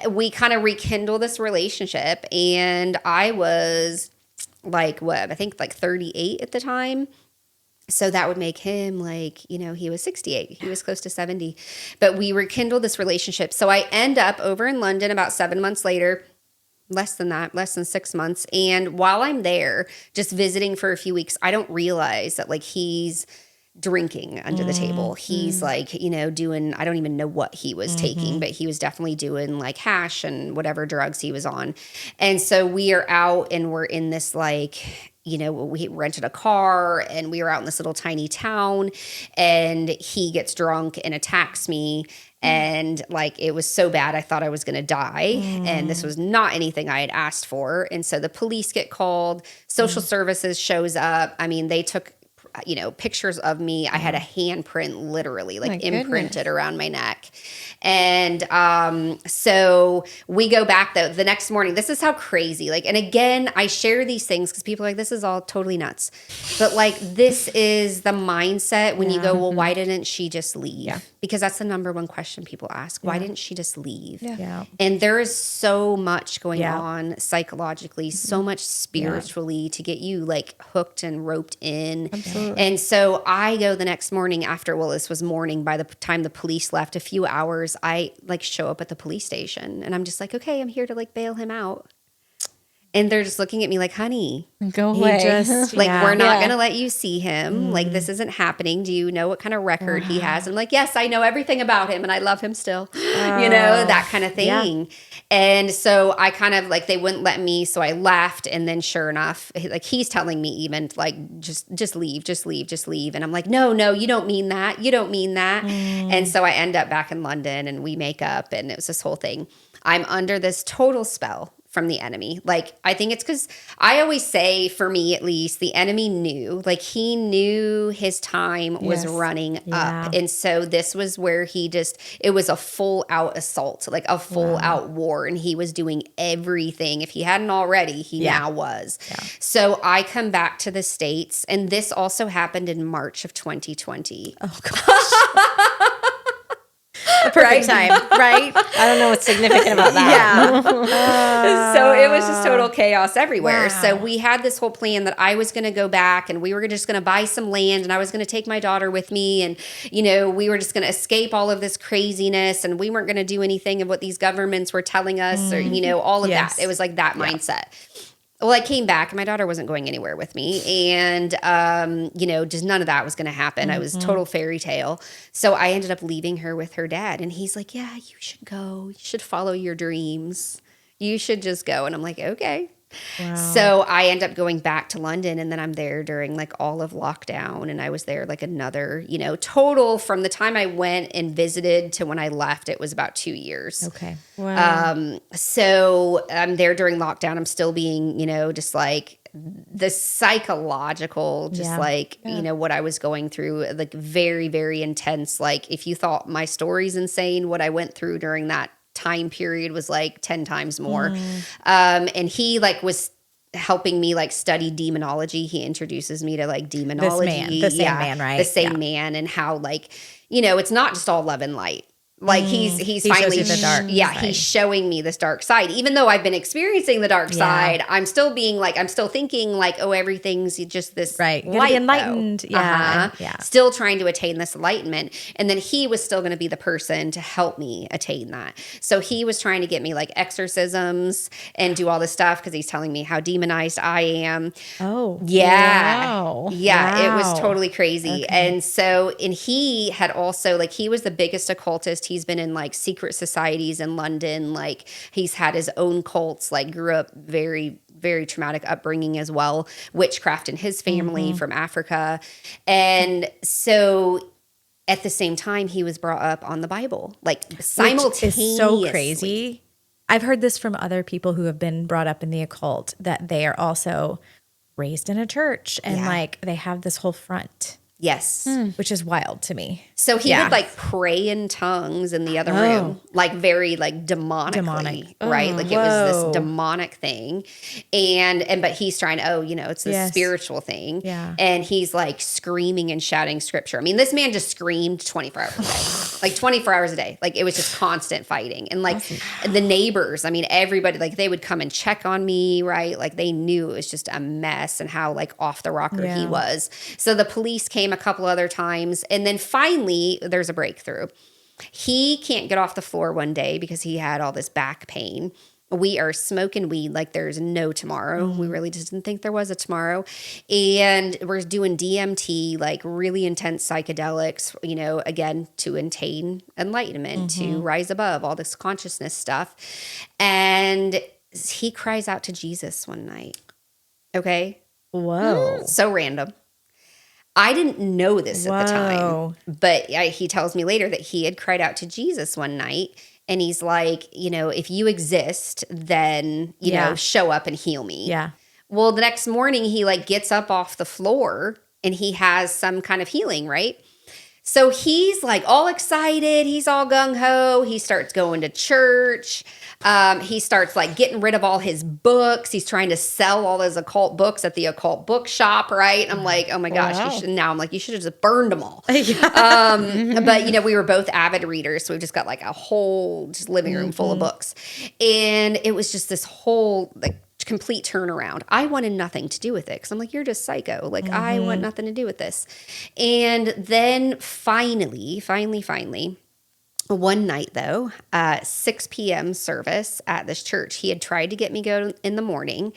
we kind of rekindle this relationship, and I was like what, I think like 38 at the time. So that would make him like, he was 68. He was close to 70. But we rekindled this relationship. So I end up over in London about 7 months later, less than that, less than 6 months. And while I'm there, just visiting for a few weeks, I don't realize that like he's drinking under the table. He's like, doing, I don't even know what he was taking, but he was definitely doing like hash and whatever drugs he was on. And so we are out and we're in this like, we rented a car and we were out in this little tiny town and he gets drunk and attacks me. And like, it was so bad, I thought I was going to die. And this was not anything I had asked for. And so the police get called, social services shows up. I mean, they took, pictures of me. I had a handprint literally like imprinted around my neck. And so we go back though the next morning. This is how crazy, like, and again, I share these things because people are like, this is all totally nuts. But like, this is the mindset when you go, well, why didn't she just leave? Yeah. Because that's the number one question people ask. Why didn't she just leave? Yeah. And there is so much going on psychologically, so much spiritually to get you like hooked and roped in. Absolutely. And so I go the next morning after, well, this was morning. By the time the police left, a few hours, I like show up at the police station and I'm just like, okay, I'm here to like bail him out. And they're just looking at me like, honey, go away. We're not going to let you see him. Like, this isn't happening. Do you know what kind of record he has? I'm like, yes, I know everything about him and I love him still, that kind of thing. Yeah. And so I kind of like, they wouldn't let me. So I left. And then sure enough, like he's telling me even like, just leave, just leave, just leave. And I'm like, no, you don't mean that. You don't mean that. And so I end up back in London and we make up and it was this whole thing. I'm under this total spell from the enemy. Like, I think it's because I always say, for me at least, the enemy knew, like he knew his time was running up. And so this was where it was a full out assault, like a full out war. And he was doing everything. If he hadn't already, he now was. Yeah. So I come back to the States and this also happened in March of 2020. Oh gosh. The perfect time, right? I don't know what's significant about that. So it was just total chaos everywhere. Wow. So we had this whole plan that I was going to go back and we were just going to buy some land and I was going to take my daughter with me. And, we were just going to escape all of this craziness and we weren't going to do anything of what these governments were telling us or, all of that. It was like that mindset. Well, I came back and my daughter wasn't going anywhere with me. And, just none of that was going to happen. I was total fairy tale. So I ended up leaving her with her dad. And he's like, yeah, you should go. You should follow your dreams. You should just go. And I'm like, okay. Wow. So I end up going back to London and then I'm there during like all of lockdown. And I was there like another, total from the time I went and visited to when I left, it was about 2 years. Okay. Wow. So I'm there during lockdown. I'm still being, just like the psychological, what I was going through, like very, very intense. Like if you thought my story's insane, what I went through during that time period was like 10 times more. And he like was helping me like study demonology. He introduces me to like demonology. The same man, right? The same man and how like, it's not just all love and light. Like he's finally the dark side. He's showing me this dark side. Even though I've been experiencing the dark side, I'm still thinking like, oh, everything's just this light, enlightened. Though. Yeah. Still trying to attain this enlightenment. And then he was still going to be the person to help me attain that. So he was trying to get me like exorcisms and do all this stuff because he's telling me how demonized I am. Oh. Yeah. Wow. Yeah. Wow. It was totally crazy. Okay. And he had also like, he was the biggest occultist. He's been in like secret societies in London. Like he's had his own cults, like grew up very, very traumatic upbringing as well. Witchcraft in his family from Africa. And so at the same time, he was brought up on the Bible, like simultaneously. Which is so crazy. I've heard this from other people who have been brought up in the occult, that they are also raised in a church and like they have this whole front. Yes. which is wild to me. So he would like pray in tongues in the other room, like very like demonically, right? Like it was this demonic thing. But he's trying to, it's this spiritual thing. Yeah. And he's like screaming and shouting scripture. I mean, this man just screamed 24 hours a day, like 24 hours a day. Like it was just constant fighting. And like the neighbors, I mean, everybody, like they would come and check on me, right? Like they knew it was just a mess and how like off the rocker he was. So the police came a couple other times. And then finally, there's a breakthrough. He can't get off the floor one day because he had all this back pain. We are smoking weed like there's no tomorrow. We really just didn't think there was a tomorrow. And we're doing DMT, like really intense psychedelics, again, to attain enlightenment, to rise above all this consciousness stuff. And he cries out to Jesus one night. Okay? Whoa. So random. I didn't know this at the time, but he tells me later that he had cried out to Jesus one night, and he's like, if you exist, then, show up and heal me. Yeah. Well, the next morning he like gets up off the floor and he has some kind of healing, right? So he's like all excited. He's all gung-ho. He starts going to church. He starts like getting rid of all his books. He's trying to sell all his occult books at the occult bookshop, right? I'm like, oh my gosh. You should have just burned them all. But, we were both avid readers. So we've just got like a whole just living room full of books. And it was just this whole like complete turnaround. I wanted nothing to do with it because I'm like, you're just psycho. Like I want nothing to do with this. And then finally, one night though, 6 p.m. service at this church, he had tried to get me go in the morning.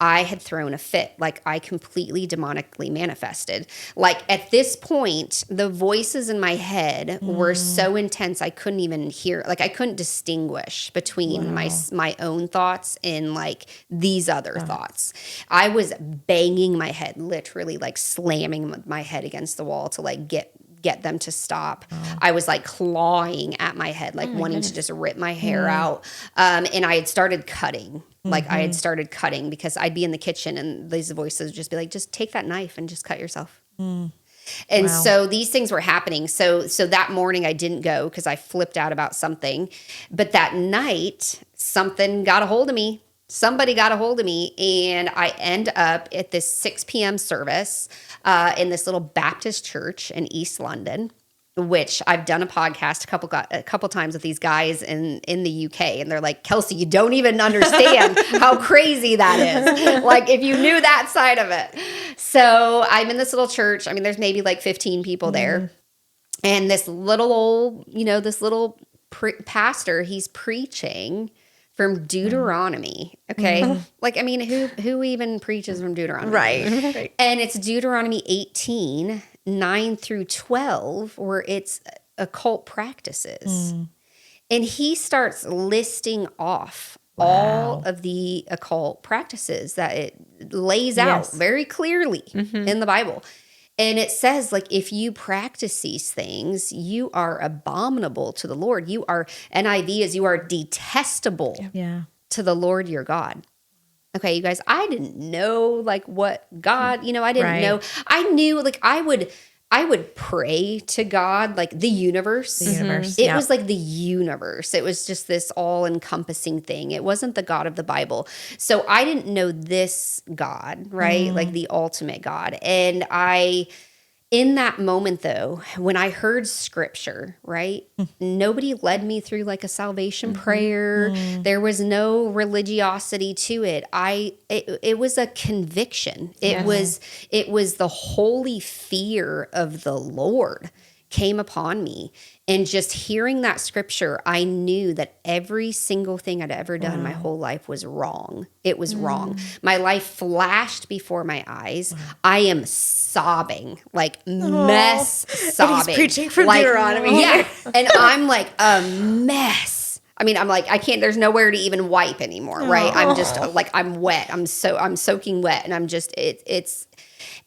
I had thrown a fit. Like I completely demonically manifested. Like at this point, the voices in my head were so intense I couldn't even hear. Like I couldn't distinguish between my own thoughts and like these other thoughts. I was banging my head, literally like slamming my head against the wall to like get them to stop. I was like clawing at my head, like wanting to just rip my hair out. And I had started cutting. Like I had started cutting because I'd be in the kitchen and these voices would just be like, just take that knife and just cut yourself. And so these things were happening. So that morning I didn't go because I flipped out about something. But that night, something got a hold of me. Somebody got a hold of me, and I end up at this 6 p.m. service in this little Baptist church in East London, which I've done a podcast a couple times with these guys in the UK, and they're like, Kelsey, you don't even understand how crazy that is. Like if you knew that side of it. So I'm in this little church. I mean, there's maybe like 15 people there, and this little pastor, he's preaching from Deuteronomy, okay? Like, I mean, who even preaches from Deuteronomy? Right. And it's Deuteronomy 18, 9 through 12, where it's occult practices. And he starts listing off all of the occult practices that it lays out very clearly in the Bible. And it says, like, if you practice these things, you are abominable to the Lord. You are, NIV is, you are detestable to the Lord your God. Okay, you guys, I didn't know, like, what God, I didn't know. I knew, like, I would pray to God, like the universe. It was like the universe. It was just this all-encompassing thing. It wasn't the God of the Bible. So I didn't know this God, right? Like the ultimate God. And in that moment though, when I heard scripture, right? Nobody led me through like a salvation prayer. There was no religiosity to it. It was a conviction. It was the holy fear of the Lord came upon me. And just hearing that scripture, I knew that every single thing I'd ever done my whole life was wrong. It was wrong. My life flashed before my eyes. I am sobbing, like sobbing. And he's preaching from Deuteronomy. Yeah. And I'm like a mess. I mean, I'm like, there's nowhere to even wipe anymore, right? I'm just like, I'm wet. I'm soaking wet. And I'm just,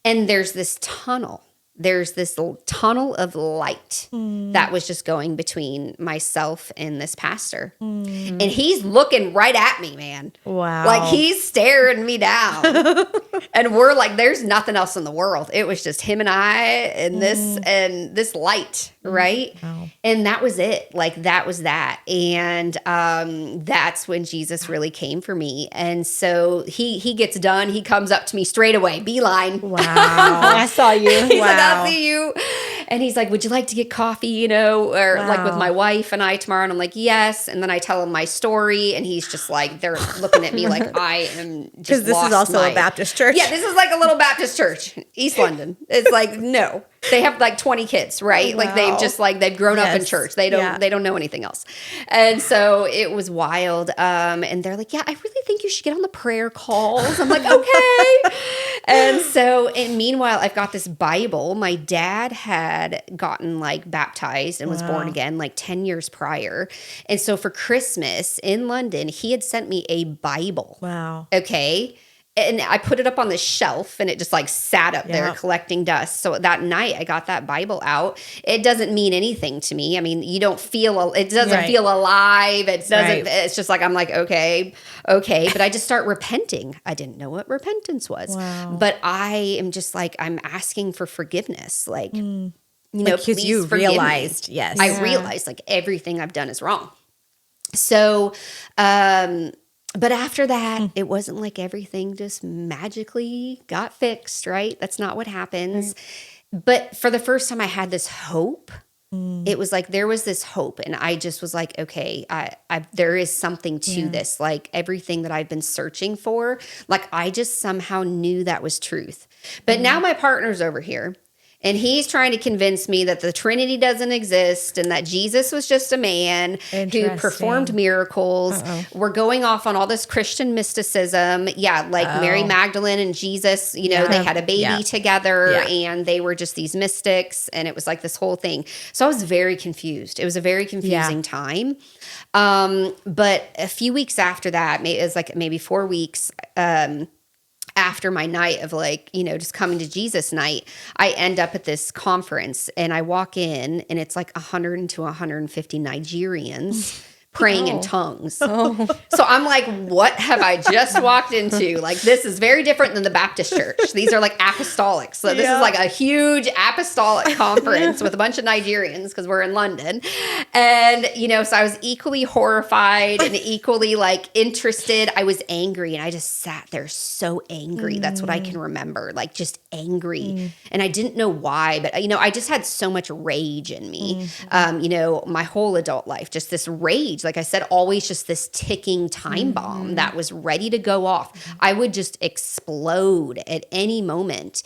and there's this tunnel. there's this tunnel of light that was just going between myself and this pastor. And he's looking right at me, man. Wow. Like he's staring me down. And we're like, there's nothing else in the world. It was just him and I and this light, right? Wow. And that was it. Like that was that. And that's when Jesus really came for me. And so he gets done. He comes up to me straight away, beeline. Wow. I saw you. He's like, Wow. I'll see you. And he's like, would you like to get coffee, you know, or like with Wow. my wife and I tomorrow? And I'm like, yes. And then I tell him my story and he's just like, they're looking at me like I am just Because this is also a Baptist church. Yeah, this is like a little Baptist church, East London. It's like, no. They have like 20 kids, right? Like they've just like, they've grown up in Yes. church. They don't know anything else. And so it was wild. And they're like, yeah, I really think you should get on the prayer calls. I'm like, okay. And so, and meanwhile, I've got this Bible. My dad had gotten like baptized and was born again like 10 years prior. And so for Christmas in London, he had sent me a Bible. Wow. Okay. And I put it up on the shelf and it just like sat up there collecting dust. So that night I got that Bible out. It doesn't mean anything to me. I mean, you don't feel, it doesn't feel alive. It doesn't, it's just like, I'm like, okay. But I just start repenting. I didn't know what repentance was, but I am just like, I'm asking for forgiveness. Like, you know, Because please you forgive realized, me. yes. I realized like everything I've done is wrong. So, but after that, it wasn't like everything just magically got fixed, right? That's not what happens. But for the first time I had this hope. It was like there was this hope and I just was like, okay, there is something to this. Like everything that I've been searching for, like I just somehow knew that was truth. But now my partner's over here. And he's trying to convince me that the Trinity doesn't exist and that Jesus was just a man who performed miracles. We're going off on all this Christian mysticism. Yeah, like Mary Magdalene and Jesus, you know, they had a baby together and they were just these mystics. And it was like this whole thing. So I was very confused. It was a very confusing time. But a few weeks after that, it was like maybe 4 weeks, after my night of like, you know, just coming to Jesus night, I end up at this conference and I walk in and it's like 100 to 150 Nigerians praying in tongues. So I'm like, what have I just walked into? Like, this is very different than the Baptist church. These are like apostolic. So this is like a huge apostolic conference with a bunch of Nigerians because we're in London. And, you know, so I was equally horrified and equally like interested. I was angry and I just sat there so angry. That's what I can remember, like just angry. And I didn't know why, but, you know, I just had so much rage in me, you know, my whole adult life, just this rage. Like I said, always just this ticking time bomb that was ready to go off. I would just explode at any moment.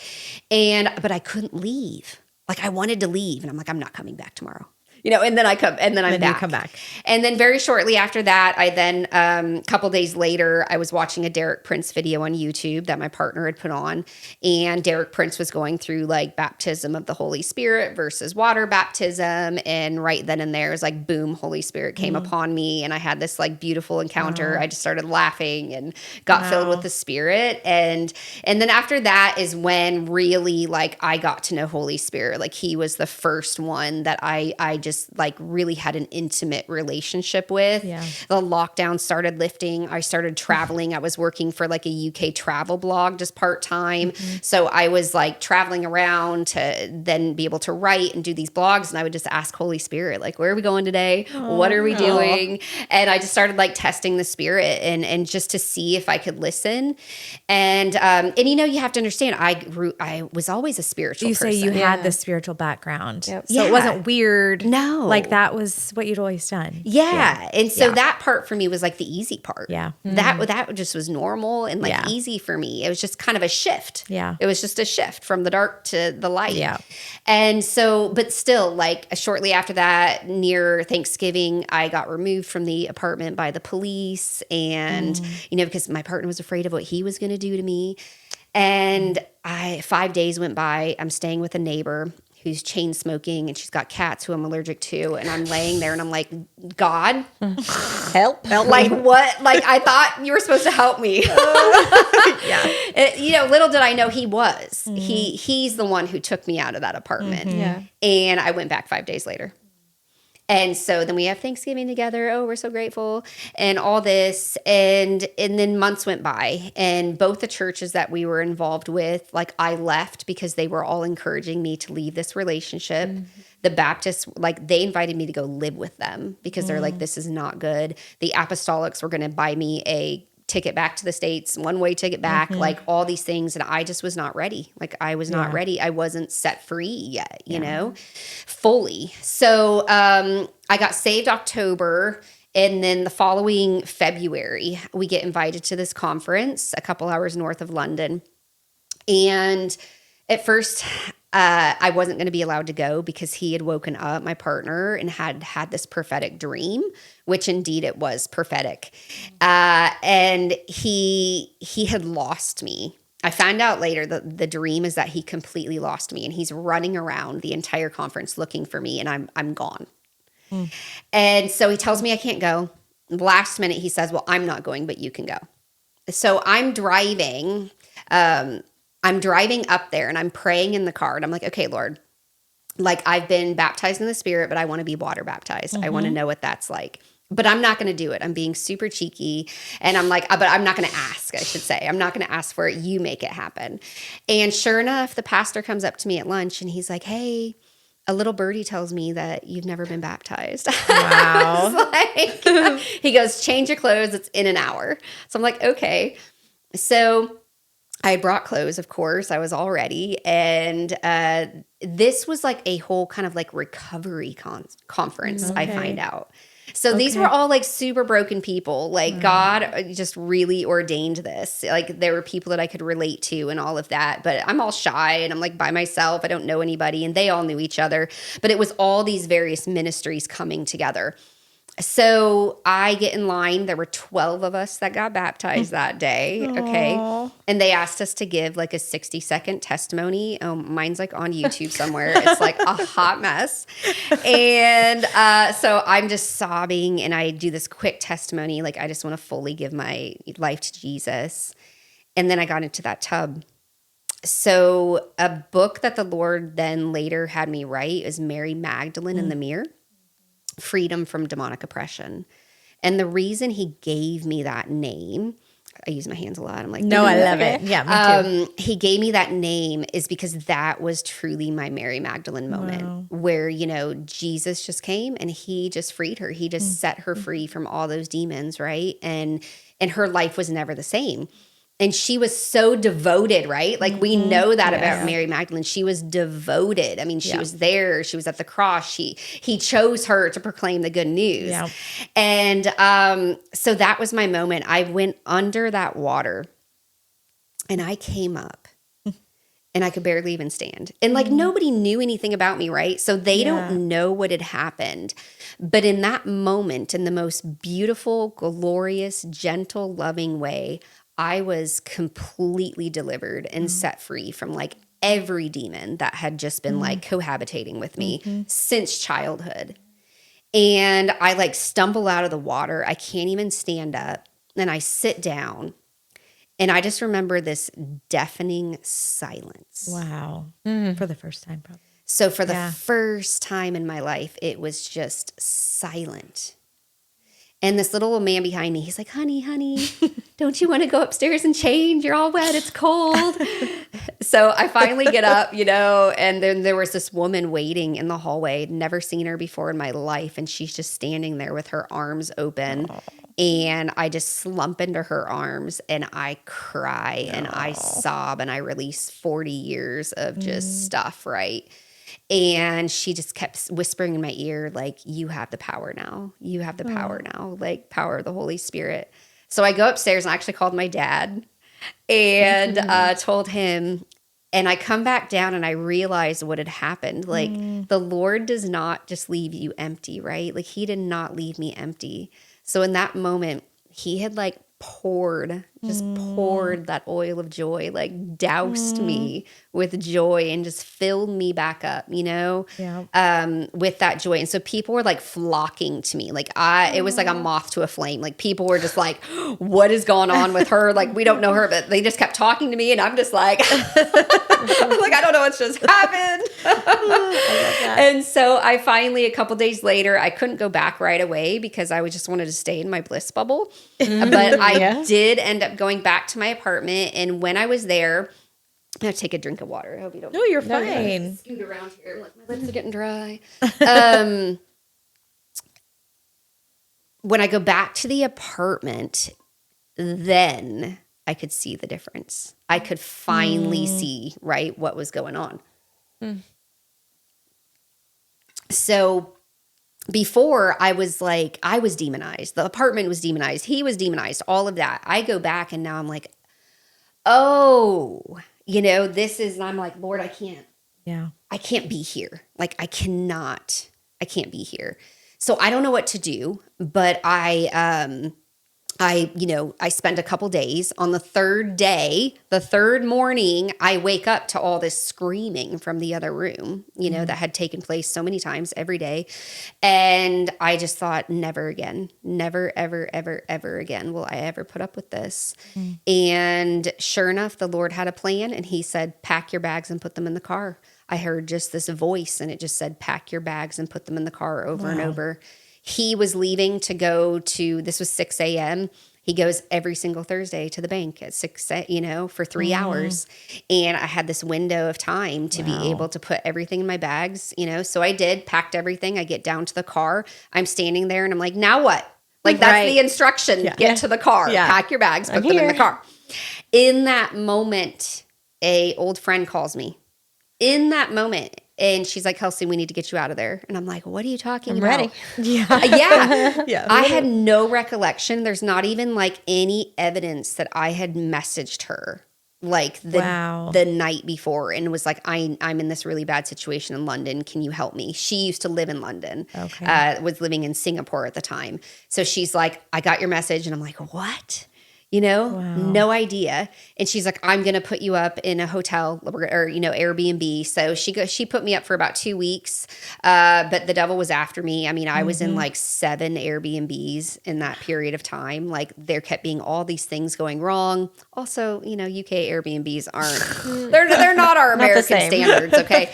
But I couldn't leave. Like I wanted to leave. And I'm like, I'm not coming back tomorrow. You know, and then I'm back. You come back. And then very shortly after that, I then, a couple days later, I was watching a Derek Prince video on YouTube that my partner had put on. And Derek Prince was going through like baptism of the Holy Spirit versus water baptism. And right then and there is like, boom, Holy Spirit came upon me. And I had this like beautiful encounter. I just started laughing and got filled with the Spirit. And then after that is when really like I got to know Holy Spirit. Like he was the first one that I just like really had an intimate relationship with. The lockdown started lifting. I started traveling. I was working for like a UK travel blog just part-time. So I was like traveling around to then be able to write and do these blogs. And I would just ask Holy Spirit, like, where are we going today? What are we doing? And I just started like testing the Spirit and just to see if I could listen. And you know, you have to understand, I was always a spiritual person. You say you had this spiritual background. So Yeah. it wasn't weird. No. Like that was what you'd always done. Yeah. And so that part for me was like the easy part. Yeah. That just was normal and like easy for me. It was just kind of a shift. Yeah. It was just a shift from the dark to the light. Yeah. And so, but still, like shortly after that, near Thanksgiving, I got removed from the apartment by the police. And, you know, because my partner was afraid of what he was going to do to me. And 5 days went by. I'm staying with a neighbor who's chain smoking, and she's got cats who I'm allergic to. And I'm laying there and I'm like, God, Help. like what? Like I thought you were supposed to help me. Little did I know he was. He's the one who took me out of that apartment. Yeah. And I went back 5 days later. And so then we have Thanksgiving together. Oh, we're so grateful and all this. And then months went by, and both the churches that we were involved with, like I left because they were all encouraging me to leave this relationship. The Baptists, like they invited me to go live with them because they're like, this is not good. The Apostolics were going to buy me a ticket back to the States, one-way ticket back, like all these things. And I just was not ready. Like I was not ready. I wasn't set free yet, you know, fully. So I got saved October. And then the following February, we get invited to this conference a couple hours north of London. And at first, I wasn't going to be allowed to go because he had woken up, my partner, and had this prophetic dream, which indeed it was prophetic. And he had lost me. I found out later that the dream is that he completely lost me, and he's running around the entire conference looking for me, and I'm gone. And so he tells me I can't go. Last minute, he says, well, I'm not going, but you can go. So I'm driving. I'm driving up there and I'm praying in the car, and I'm like, okay, Lord, like I've been baptized in the Spirit, but I want to be water baptized. I want to know what that's like, but I'm not going to do it. I'm being super cheeky. And I'm like, but I'm not going to ask, I should say. I'm not going to ask for it. You make it happen. And sure enough, the pastor comes up to me at lunch and he's like, hey, a little birdie tells me that you've never been baptized. Wow. He goes, change your clothes. It's in an hour. So I'm like, okay. So I brought clothes, of course. I was all ready. And this was like a whole kind of like recovery conference, I find out. So these were all like super broken people. Like God just really ordained this. Like there were people that I could relate to and all of that. But I'm all shy and I'm like by myself. I don't know anybody. And they all knew each other. But it was all these various ministries coming together. So I get in line. There were 12 of us that got baptized that day. Okay. And they asked us to give like a 60-second testimony. Mine's like on YouTube somewhere. It's like a hot mess. And so I'm just sobbing and I do this quick testimony. Like I just want to fully give my life to Jesus. And then I got into that tub. So a book that the Lord then later had me write is Mary Magdalene in the Mirror. Freedom from Demonic Oppression. And the reason he gave me that name, I use my hands a lot. I'm like, no, I love it. Yeah, me too. He gave me that name is because that was truly my Mary Magdalene moment where, you know, Jesus just came and he just freed her. He just set her free from all those demons, right? And her life was never the same. And she was so devoted, right? Like we know that about Mary Magdalene. She was devoted. I mean, she was there. She was at the cross. He chose her to proclaim the good news. Yeah. And so that was my moment. I went under that water and I came up and I could barely even stand. And like nobody knew anything about me, right? So they don't know what had happened. But in that moment, in the most beautiful, glorious, gentle, loving way, I was completely delivered and set free from like every demon that had just been like cohabitating with me since childhood. And I like stumble out of the water. I can't even stand up. And I sit down and I just remember this deafening silence. Wow. For the first time, probably. So for the first time in my life, it was just silent. And this little man behind me, he's like, honey, don't you want to go upstairs and change? You're all wet. It's cold. So I finally get up, you know, and then there was this woman waiting in the hallway. I'd never seen her before in my life. And she's just standing there with her arms open. And I just slump into her arms and I cry and I sob and I release 40 years of just stuff, right? And she just kept whispering in my ear, like, you have the power now. You have the power now, like power of the Holy Spirit. So I go upstairs and I actually called my dad and told him. And I come back down and I realize what had happened. Like the Lord does not just leave you empty, right? Like he did not leave me empty. So in that moment, he had like poured that oil of joy, like doused me with joy and just filled me back up, you know, with that joy. And so people were like flocking to me. Like it was like a moth to a flame. Like people were just like, what is going on with her? Like, we don't know her, but they just kept talking to me. And I'm just like, I don't know what's just happened. And so I finally, a couple days later, I couldn't go back right away because I just wanted to stay in my bliss bubble. But I did end up going back to my apartment. And when I was there, I'm going to take a drink of water. I hope you don't. No, you're fine. Scoot around here. Like, my lips are getting dry. When I go back to the apartment, then I could see the difference. I could finally see, right, what was going on. So before I was demonized. The apartment was demonized. He was demonized, all of that. I go back and now I'm like, oh, you know, I'm like, Lord, I can't be here. Like, I can't be here. So I don't know what to do, but I spend a couple days. On the third day, the third morning, I wake up to all this screaming from the other room, you know, that had taken place so many times every day. And I just thought, never again, never, ever, ever, ever again will I ever put up with this. And sure enough, the Lord had a plan, and he said, pack your bags and put them in the car. I heard just this voice, and it just said, pack your bags and put them in the car over and over. He was leaving to go to, this was 6 a.m. He goes every single Thursday to the bank at 6, for 3 hours. And I had this window of time to be able to put everything in my bags, So I did, packed everything. I get down to the car. I'm standing there and I'm like, now what? Like, that's the instruction. Get to the car, pack your bags, put them in the car. In that moment, a old friend calls me. In that moment. And she's like, Kelsey, we need to get you out of there. And I'm like, what are you talking about? Ready. I had no recollection. There's not even like any evidence that I had messaged her like the night before and was like, I'm in this really bad situation in London. Can you help me? She used to live in London, was living in Singapore at the time. So she's like, I got your message. And I'm like, what? No idea. And she's like, I'm going to put you up in a hotel or, Airbnb. So she put me up for about 2 weeks. But the devil was after me. I mean, I was in like 7 Airbnbs in that period of time. Like, there kept being all these things going wrong. Also, UK Airbnbs aren't, they're not our American standards. Okay.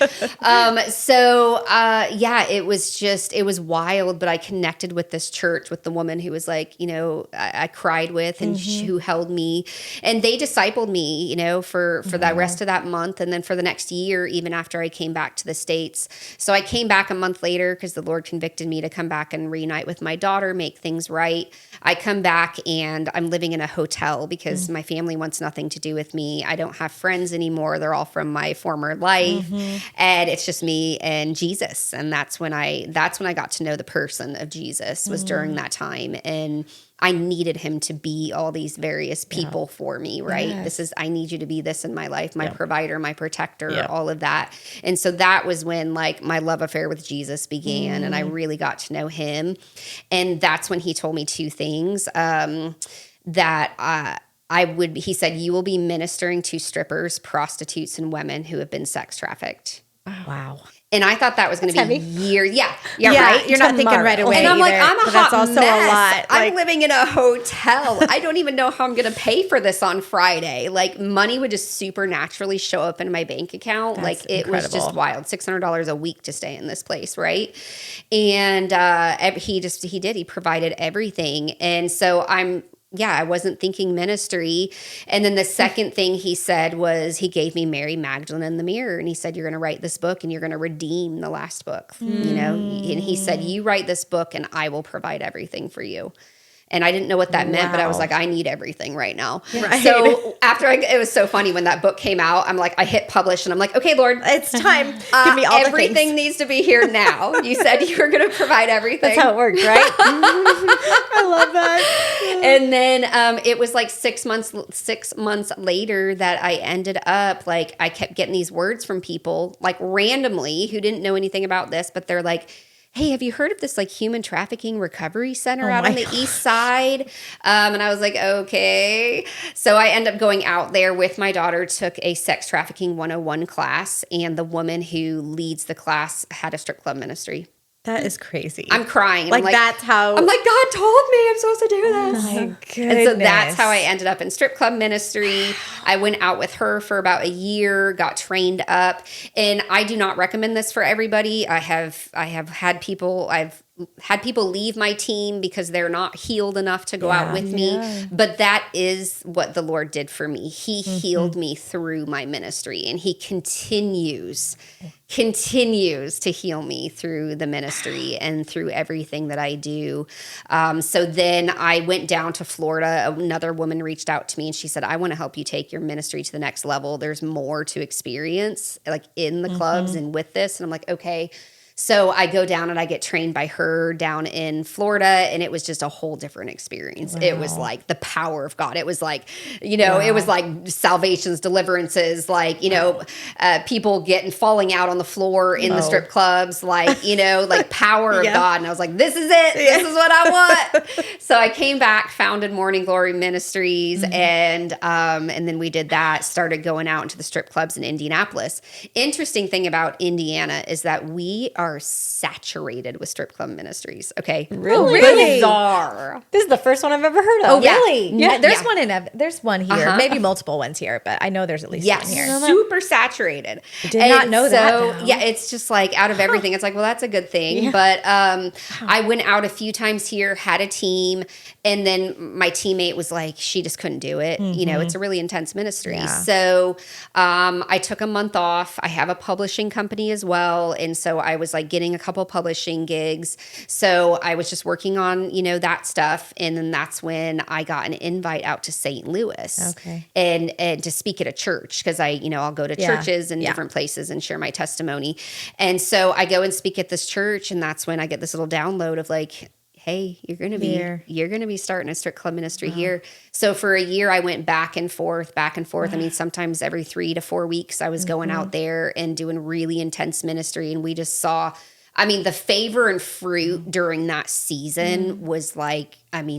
It was wild, but I connected with this church, with the woman who was like, I cried with, and who held me, and they discipled me, for the rest of that month. And then for the next year, even after I came back to the States. So I came back a month later because the Lord convicted me to come back and reunite with my daughter, make things right. I come back and I'm living in a hotel because my family wants nothing to do with me. I don't have friends anymore. They're all from my former life. And it's just me and Jesus. And that's when I got to know the person of Jesus, was during that time. And I needed him to be all these various people for me, right? Yes. I need you to be this in my life, my provider, my protector, all of that. And so that was when like my love affair with Jesus began, and I really got to know him. And that's when he told me 2 things, he said, you will be ministering to strippers, prostitutes, and women who have been sex trafficked. Wow. And I thought that was going to be years. Yeah, right. You're not thinking right away. And I'm like, either, I'm a hot that's also mess. A lot. I'm living in a hotel. I don't even know how I'm going to pay for this on Friday. Like, money would just supernaturally show up in my bank account. That's it incredible. was just wild. $600 a week to stay in this place, right? And he provided everything. And so I wasn't thinking ministry. And then the second thing he said was, he gave me Mary Magdalene in the mirror. And he said, you're going to write this book and you're going to redeem the last book, And he said, you write this book and I will provide everything for you. And I didn't know what that meant, but I was like, I need everything right now. Right. So it was so funny when that book came out. I'm like, I hit publish and I'm like, okay, Lord, it's time. Give me all everything needs to be here now. You said you were going to provide everything. That's how it worked, right? I love that. And then it was like 6 months later that I ended up, like, I kept getting these words from people, like randomly, who didn't know anything about this, but they're like, hey, have you heard of this like human trafficking recovery center out on the east side? And I was like, okay. So I ended up going out there with my daughter, took a sex trafficking 101 class, and the woman who leads the class had a strip club ministry. That is crazy. I'm crying. Like, that's how. I'm like, God told me I'm supposed to do this. My goodness. And so that's how I ended up in strip club ministry. I went out with her for about a year, got trained up, and I do not recommend this for everybody. I have had people leave my team because they're not healed enough to go out with me. But that is what the Lord did for me. He healed me through my ministry, and he continues to heal me through the ministry and through everything that I do. So then I went down to Florida. Another woman reached out to me and she said, I want to help you take your ministry to the next level. There's more to experience like in the clubs and with this. And I'm like, okay. So I go down and I get trained by her down in Florida, and it was just a whole different experience. Wow. It was like the power of God. It was like, it was like salvations, deliverances, like, people falling out on the floor in the strip clubs, like, like power of God. And I was like, this is it. This is what I want. So I came back, founded Morning Glory Ministries, and then we did that, started going out into the strip clubs in Indianapolis. Interesting thing about Indiana is that we are saturated with strip club ministries. Okay. Really? Bizarre. This is the first one I've ever heard of. Oh, really? Yeah. There's one here. Maybe multiple ones here, but I know there's at least one here. Super saturated. Did not know that. So, it's just like out of everything. It's like, well, that's a good thing. Yeah. But I went out a few times here, had a team, and then my teammate was like, she just couldn't do it. It's a really intense ministry. Yeah. So I took a month off. I have a publishing company as well. And so I was like getting a couple publishing gigs. So I was just working on, that stuff. And then that's when I got an invite out to St. Louis and to speak at a church. Cause I'll go to churches and different places and share my testimony. And so I go and speak at this church, and that's when I get this little download of like, hey, you're going to be starting a strip club ministry here. So for a year, I went back and forth. I mean, sometimes every 3 to 4 weeks, I was going out there and doing really intense ministry. And we just saw, the favor and fruit during that season was like,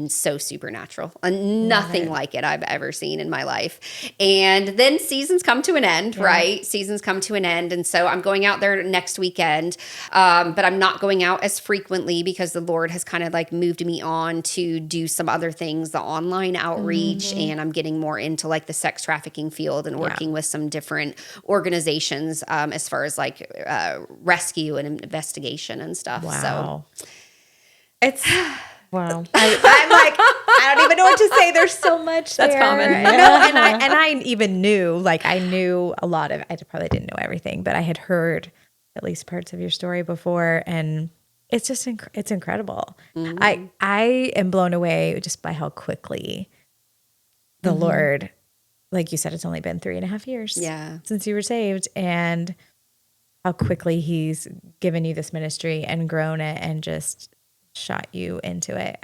so supernatural. Nothing like it I've ever seen in my life. And then seasons come to an end, right? Seasons come to an end. And so I'm going out there next weekend, but I'm not going out as frequently because the Lord has kind of like moved me on to do some other things, the online outreach, and I'm getting more into like the sex trafficking field and working with some different organizations as far as like rescue and investigation and stuff. Wow. So it's... Wow. I'm like, I don't even know what to say. There's so much That's there. common. No, and I even knew, like I knew a lot of, I probably didn't know everything, but I had heard at least parts of your story before, and it's just, it's incredible. I am blown away just by how quickly the Lord, like you said, it's only been 3.5 years since you were saved, and how quickly he's given you this ministry and grown it and just shot you into it.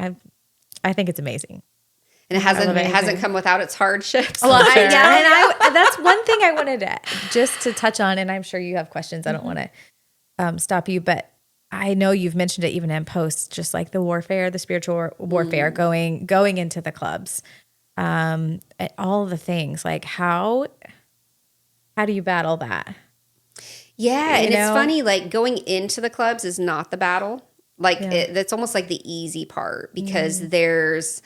I think it's amazing. And it hasn't come without its hardships. Well, that's one thing I wanted to just to touch on, and I'm sure you have questions. I don't want to stop you, but I know you've mentioned it even in posts, just like the warfare, the spiritual warfare, going into the clubs, and all the things. Like how do you battle that? Yeah, and it's funny. Like going into the clubs is not the battle. Like that's almost like the easy part because there's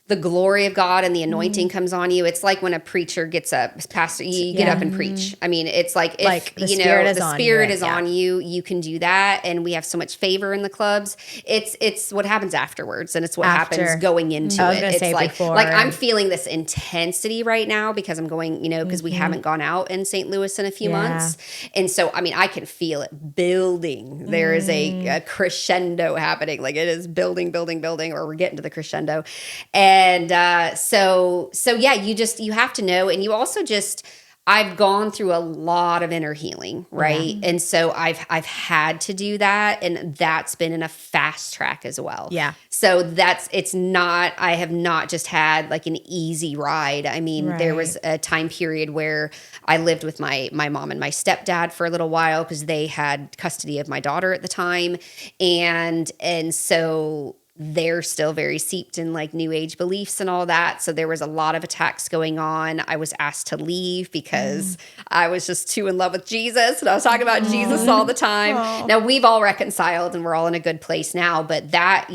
the glory of God and the anointing comes on you. It's like when a preacher gets up, pastor, you get up and preach. It's like if the Spirit is on you, you can do that. And we have so much favor in the clubs. It's what happens afterwards, and it's what happens going into it. It's like I'm feeling this intensity right now because I'm going, because we haven't gone out in St. Louis in a few months. And so, I can feel it building. There is a crescendo happening. Like it is building, or we're getting to the crescendo. And so yeah, you have to know. And you also just, I've gone through a lot of inner healing, right? And so I've had to do that, and that's been in a fast track as well. Yeah. So I have not just had like an easy ride. I mean, there was a time period where I lived with my mom and my stepdad for a little while because they had custody of my daughter at the time. And so they're still very seeped in like new age beliefs and all that. So there was a lot of attacks going on. I was asked to leave because I was just too in love with Jesus. And I was talking about Jesus all the time. Now we've all reconciled and we're all in a good place now, but that,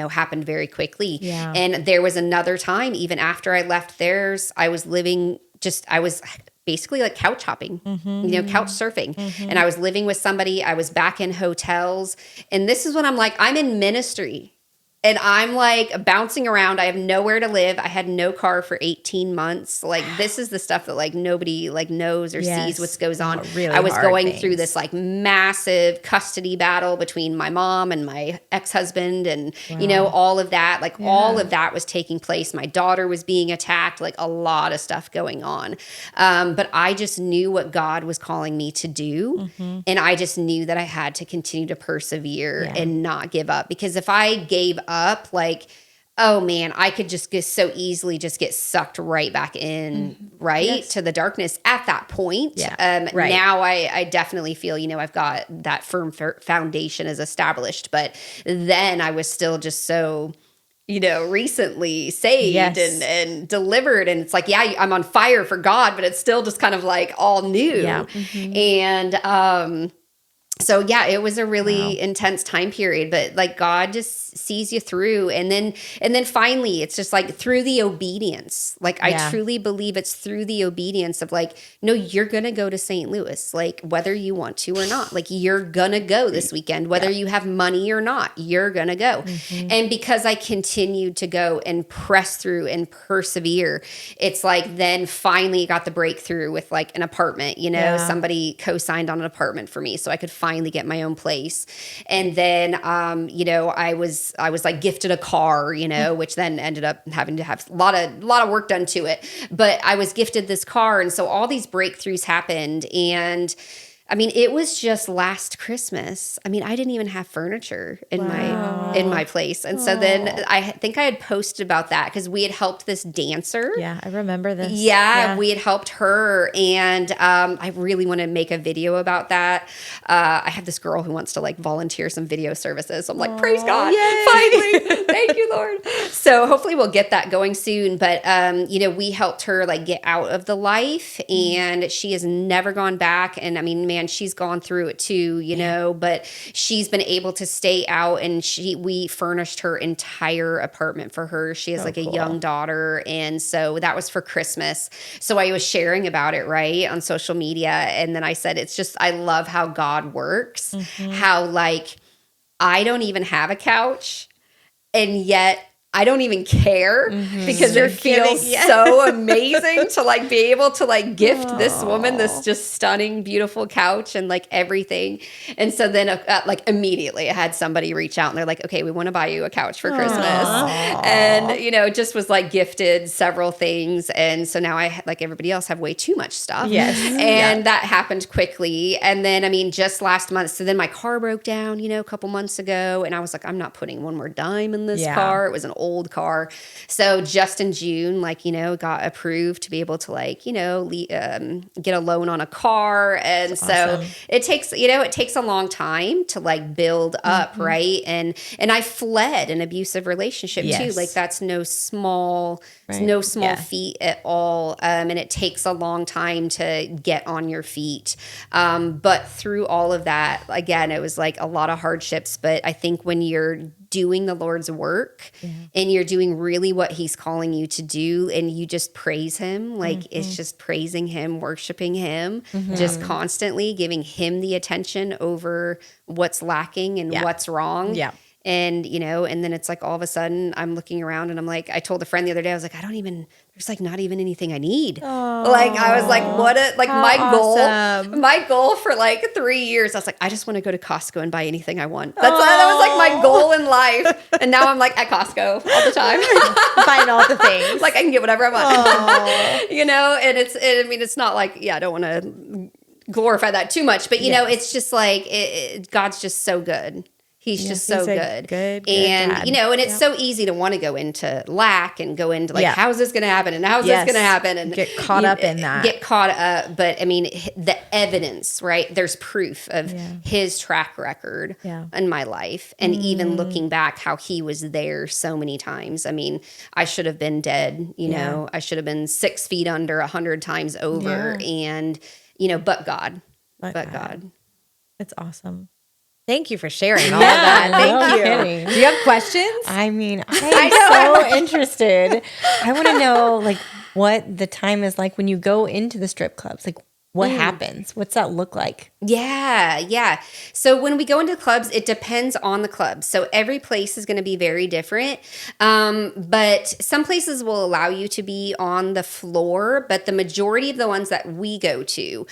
happened very quickly. Yeah. And there was another time, even after I left theirs, I was basically like couch hopping, couch surfing. And I was living with somebody. I was back in hotels. And this is when I'm like, I'm in ministry. And I'm like bouncing around. I have nowhere to live. I had no car for 18 months. Like this is the stuff that like nobody like knows or sees what goes on. Really I was going things. through this like massive custody battle between my mom and my ex-husband and, all of that. Like all of that was taking place. My daughter was being attacked, like a lot of stuff going on. But I just knew what God was calling me to do. And I just knew that I had to continue to persevere and not give up. Because if I gave up, like, oh man, I could just so easily just get sucked right back in, to the darkness at that point. Now I definitely feel, I've got that firm foundation is established, but then I was still just so, recently saved and delivered. And it's like, I'm on fire for God, but it's still just kind of like all new. And, so it was a really intense time period, but like God just sees you through. And then finally it's just like through the obedience. Like I truly believe it's through the obedience of like, no, you're going to go to St. Louis, like whether you want to or not, like you're going to go this weekend, whether you have money or not, you're going to go. And because I continued to go and press through and persevere, it's like, then finally got the breakthrough with like an apartment, somebody co-signed on an apartment for me so I could finally get my own place. And then, I was like gifted a car, which then ended up having to have a lot of work done to it. But I was gifted this car. And so all these breakthroughs happened. And I mean, it was just last Christmas. I mean, I didn't even have furniture in my place. And so then I think I had posted about that because we had helped this dancer. Yeah, I remember this. We had helped her. And I really want to make a video about that. I have this girl who wants to like volunteer some video services. So I'm like, praise God. Yay. Finally. Thank you, Lord. So hopefully we'll get that going soon. But, we helped her like get out of the life and she has never gone back. And I mean, man, she's gone through it too, but she's been able to stay out and we furnished her entire apartment for her. She has a young daughter. And so that was for Christmas. So I was sharing about it, on social media. And then I said, it's just, I love how God works, how like, I don't even have a couch and yet I don't even care because it feels so amazing to like be able to like gift this woman this just stunning, beautiful couch and like everything. And so then like immediately I had somebody reach out and they're like, okay, we want to buy you a couch for Christmas. And, just was like gifted several things. And so now I, like everybody else, have way too much stuff. And that happened quickly. And then, I mean, just last month, so then my car broke down, a couple months ago. And I was like, I'm not putting one more dime in this car. It was an old car. So just in June, got approved to be able to get a loan on a car. And That's so awesome. it takes a long time to like build up. Right. And I fled an abusive relationship too. Like that's no small feat at all. And it takes a long time to get on your feet. But through all of that, again, it was like a lot of hardships, but I think when you're doing the Lord's work and you're doing really what he's calling you to do and you just praise him, like it's just praising him, worshiping him, just constantly giving him the attention over what's lacking and what's wrong. And, and then it's like all of a sudden I'm looking around and I'm like, I told a friend the other day, I was like, there's like not even anything I need. Like, I was like, my goal for like 3 years, I was like, I just want to go to Costco and buy anything I want. That was like my goal in life. And now I'm like at Costco all the time. Buying all the things. Like I can get whatever I want, and it's not like, I don't want to glorify that too much, but it's just like, God's just so good. He's just so good. Good and, dad. And it's so easy to want to go into lack and go into like, how's this going to happen? And how's this going to happen? And get caught up in that. Get caught up. But I mean, the evidence, right? There's proof of his track record in my life. And even looking back, how he was there so many times. I mean, I should have been dead, I should have been 6 feet under 100 times over. And, but God. But God. It's awesome. Thank you for sharing all of that. Thank you. Kidding. Do you have questions? I mean, I'm so interested. I want to know like what the time is like when you go into the strip clubs. Like what happens? What's that look like? Yeah. So when we go into clubs, it depends on the club. So every place is going to be very different. But some places will allow you to be on the floor, but the majority of the ones that we go to,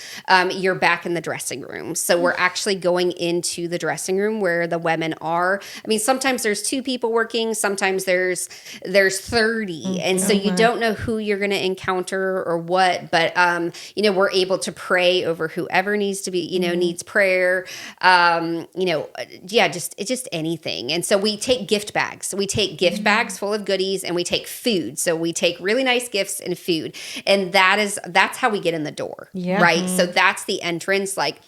you're back in the dressing room. So we're actually going into the dressing room where the women are. I mean, sometimes there's 2 people working, sometimes there's 30. And so you don't know who you're going to encounter or what, but we're able to pray over whoever needs to be, needs prayer, just anything. And so we take gift bags. We take gift bags full of goodies and we take food. So we take really nice gifts and food. And that's how we get in the door, right? So that's the entrance. Like,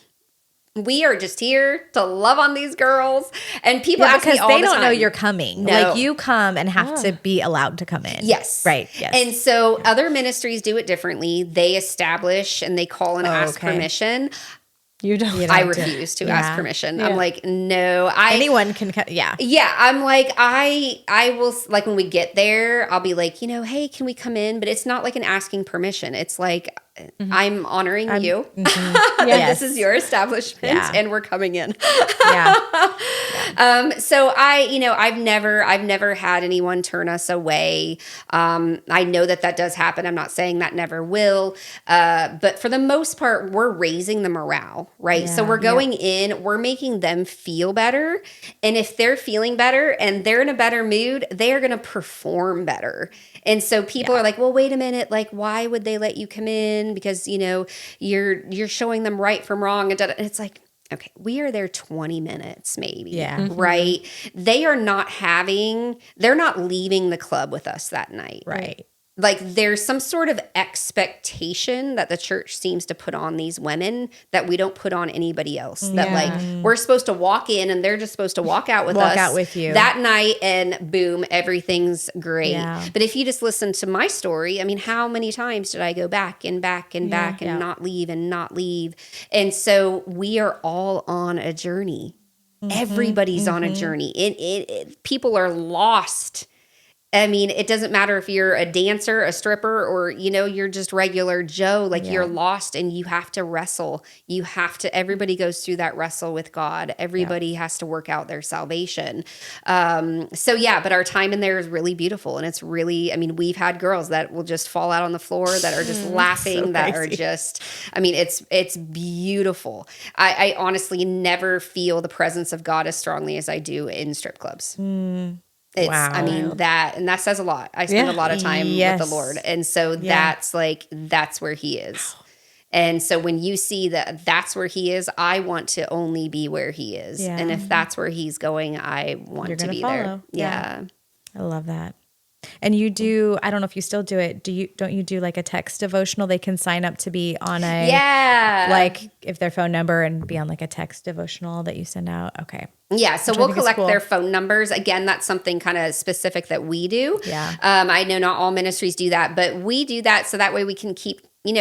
we are just here to love on these girls. And people ask me all the time. Because they don't know you're coming. No. Like you come and have to be allowed to come in. Yes. Right. Yes. And so other ministries do it differently. They establish and they call and ask permission. You don't. I refuse to ask permission. I'm like, no. Anyone can. Yeah. I'm like, I will, like when we get there, I'll be like, hey, can we come in? But it's not like an asking permission. It's like, I'm honoring you. This is your establishment and we're coming in. So I've never had anyone turn us away. I know that does happen. I'm not saying that never will. But for the most part, we're raising the morale, right? Yeah. So we're going in, we're making them feel better. And if they're feeling better and they're in a better mood, they are going to perform better. And so people are like, well, wait a minute. Like, why would they let you come in? Because, you're showing them right from wrong. And it's like, okay, we are there 20 minutes maybe, right? They're not leaving the club with us that night. Right. Like there's some sort of expectation that the church seems to put on these women that we don't put on anybody else. That like we're supposed to walk in and they're just supposed to walk out with us. Walk out with you. That night and boom, everything's great. Yeah. But if you just listen to my story, I mean, how many times did I go back and back and back and not leave and not leave? And so we are all on a journey. Everybody's on a journey. People are lost. I mean, it doesn't matter if you're a dancer, a stripper, or, you're just regular Joe, like you're lost and you have to wrestle. Everybody goes through that wrestle with God. Everybody has to work out their salvation. But our time in there is really beautiful. And it's really, I mean, we've had girls that will just fall out on the floor that are just laughing, so that are just, I mean, it's beautiful. I honestly never feel the presence of God as strongly as I do in strip clubs. I mean, that says a lot. I spend a lot of time with the Lord. And so that's where he is. And so when you see that that's where he is, I want to only be where he is. Yeah. And if that's where he's going, I want to be there. Yeah. I love that. And you do, I don't know if you still do it. Don't you do like a text devotional? They can sign up to be on like if their phone number and be on like a text devotional that you send out. Okay. Yeah. So we'll collect their phone numbers. Again, that's something kind of specific that we do. Yeah. I know not all ministries do that, but we do that. So that way we can keep,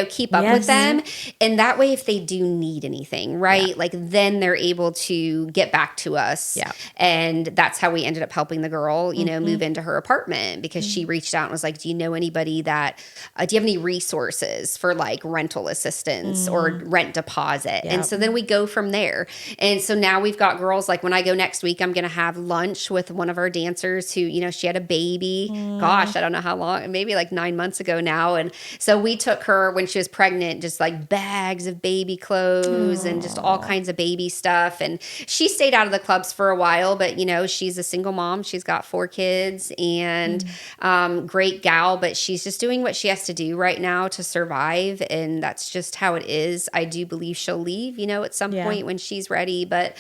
keep up with them. And that way, if they do need anything, right? Like then they're able to get back to us. Yeah. And that's how we ended up helping the girl, move into her apartment, because she reached out and was like, do you know anybody that, do you have any resources for like rental assistance or rent deposit? And so then we go from there. And so now we've got girls, like when I go next week, I'm going to have lunch with one of our dancers who, she had a baby. Gosh, I don't know how long, maybe like 9 months ago now. And so we took her when she was pregnant, just like bags of baby clothes and just all kinds of baby stuff. And she stayed out of the clubs for a while, but she's a single mom. She's got 4 kids and great gal, but she's just doing what she has to do right now to survive. And that's just how it is. I do believe she'll leave, at some point when she's ready. But,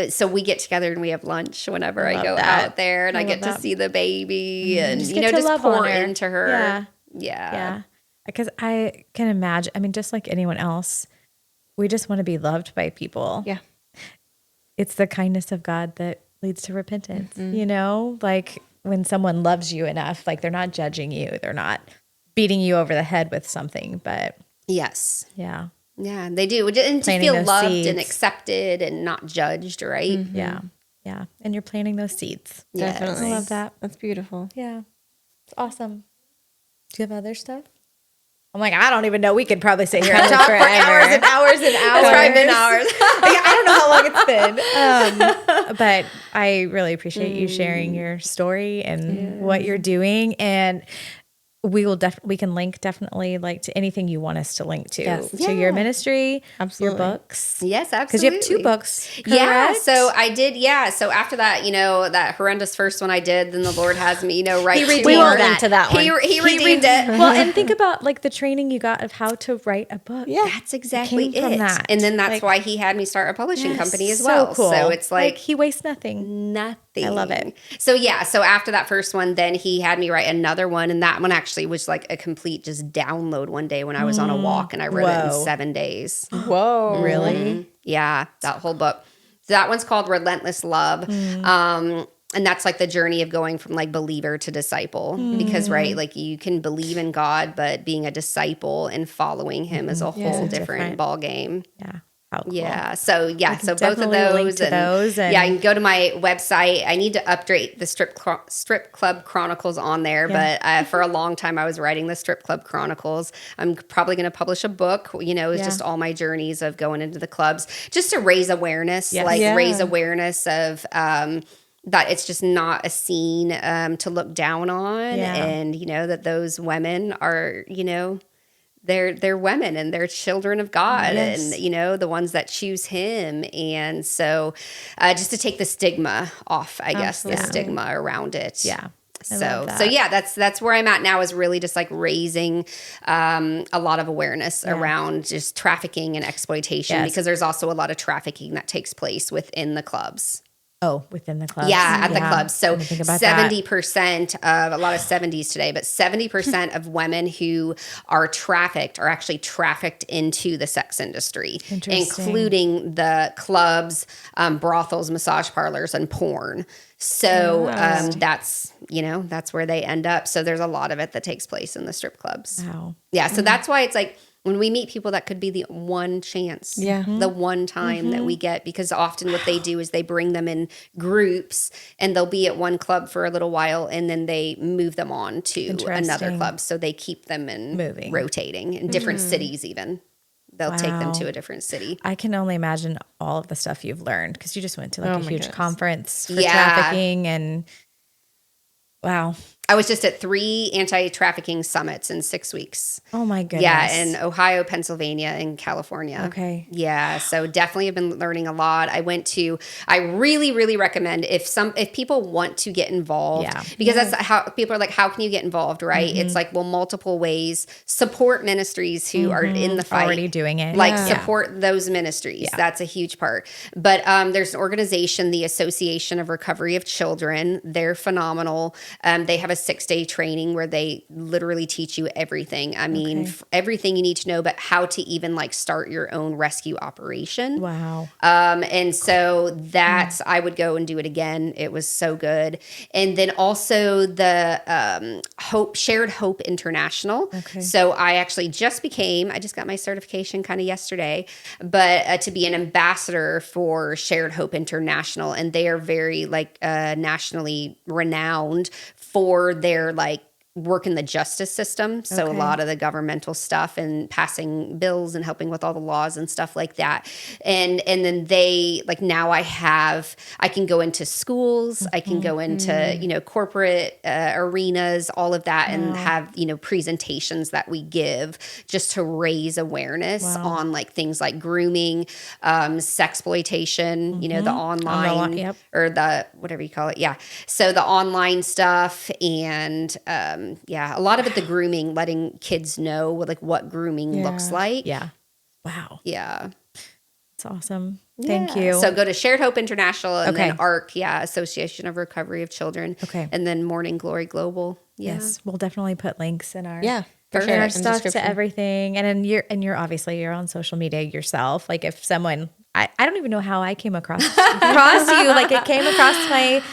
so we get together and we have lunch whenever I go out there, and I get to see the baby and, just pour into her. Yeah. Because I can imagine, just like anyone else, we just want to be loved by people. Yeah. It's the kindness of God that leads to repentance, like when someone loves you enough, like they're not judging you. They're not beating you over the head with something, but yes. Yeah. Yeah, they do. And to feel loved and accepted and not judged, right? Yeah. Yeah. And you're planting those seeds. Yes. Definitely. I love that. That's beautiful. Yeah. It's awesome. Do you have other stuff? I'm like, I don't even know. We could probably sit here and talk for hours and hours and hours. It's probably been hours. I don't know how long it's been. But I really appreciate you sharing your story and what you're doing. And we can link definitely like to anything you want us to link to, to your ministry, Absolutely. your books. Yes, absolutely. Because you have 2 books, correct? Yeah, so I did, So after that, that horrendous first one I did, then the Lord has me, right. He redeemed into that one. He redeemed it. Well, and think about like the training you got of how to write a book. Yeah. That's exactly It came from that. And then that's Like, why he had me start a publishing company as so well. cool. So it's like he wastes nothing. nothing. I love it. So so after that first one, then he had me write another one, and that one actually was like a complete just download one day when I was on a walk, and I wrote it in 7 days. Whoa. Really? Yeah, that whole book. So that one's called Relentless Love. And that's like the journey of going from like believer to disciple, because right, like you can believe in God, but being a disciple and following him is a whole different ball game. Yeah. How cool. Yeah. So so both of definitely link those, to those and you can go to my website. I need to update the Strip Club Chronicles on there, but for a long time I was writing the Strip Club Chronicles. I'm probably going to publish a book. It's just all my journeys of going into the clubs, just to raise awareness, raise awareness of that it's just not a scene to look down on, and that those women are they're women and they're children of God, and the ones that choose him. And so just to take the stigma off, I guess, the stigma around it. Yeah. So that's where I'm at now, is really just like raising a lot of awareness around just trafficking and exploitation, because there's also a lot of trafficking that takes place within the clubs. Oh, within the clubs. Yeah, at the clubs. So 70% of, a lot of 70s today, but 70% of women who are trafficked are actually trafficked into the sex industry, including the clubs, brothels, massage parlors, and porn. So that's where they end up. So there's a lot of it that takes place in the strip clubs. Wow. Yeah, so that's why it's like, when we meet people, that could be the one chance, the one time that we get, because often what they do is they bring them in groups, and they'll be at one club for a little while, and then they move them on to another club. So they keep them rotating in different cities even. They'll take them to a different city. I can only imagine all of the stuff you've learned, because you just went to like a huge conference for trafficking, and wow. I was just at 3 anti-trafficking summits in 6 weeks. Oh my goodness. Yeah, in Ohio, Pennsylvania, and California. Okay. Yeah, so definitely have been learning a lot. I really, really recommend if people want to get involved, because that's how people are like, how can you get involved, right? It's like, well, multiple ways. Support ministries who are in the fight. Already doing it. Like support those ministries. Yeah. That's a huge part. But there's an organization, the Association of Recovery of Children. They're phenomenal. They have a 6-day training where they literally teach you everything. I mean, everything you need to know, but how to even like start your own rescue operation. Wow. And so that's, I would go and do it again. It was so good. And then also the Shared Hope International. Okay. So I actually I just got my certification kind of yesterday, but to be an ambassador for Shared Hope International. And they are very like nationally renowned for their like work in the justice system. So a lot of the governmental stuff and passing bills and helping with all the laws and stuff like that. And then they like, now I can go into schools, I can go into, you know, corporate arenas, all of that, and have, you know, presentations that we give just to raise awareness on like things like grooming, sexploitation, you know, the online or the whatever you call it. Yeah. So the online stuff and, a lot of it, the grooming, letting kids know like what grooming looks like. Yeah. Wow. Yeah. That's awesome. Thank you. So go to Shared Hope International and then ARC, Association of Recovery of Children. Okay. And then Morning Glory Global. Yeah. Yes. We'll definitely put links in our for sure. our stuff to everything. And then you're obviously on social media yourself. Like if someone I don't even know how I came across you. Like it came across my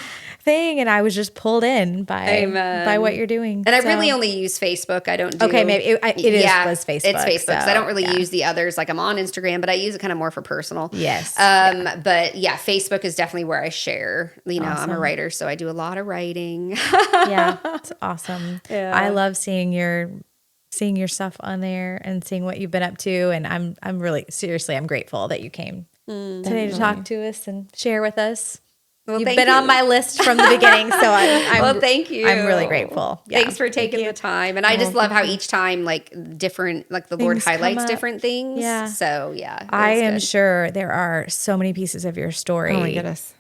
thing and I was just pulled in by what you're doing. And I really only use Facebook. I don't do... Okay, maybe it was Facebook. It's Facebook. So I don't really use the others. Like I'm on Instagram, but I use it kind of more for personal. Yes. But yeah, Facebook is definitely where I share. You know, I'm a writer, so I do a lot of writing. Yeah, it's awesome. Yeah. I love seeing your stuff on there and seeing what you've been up to. And I'm really, seriously, I'm grateful that you came today to talk to us and share with us. Well, You've been on my list from the beginning, so I'm well, thank you. I'm really grateful. Yeah. Thanks for taking the time. And I just love how each time, like different, like the Lord highlights different things. Yeah. So yeah, I am sure there are so many pieces of your story. Oh my goodness.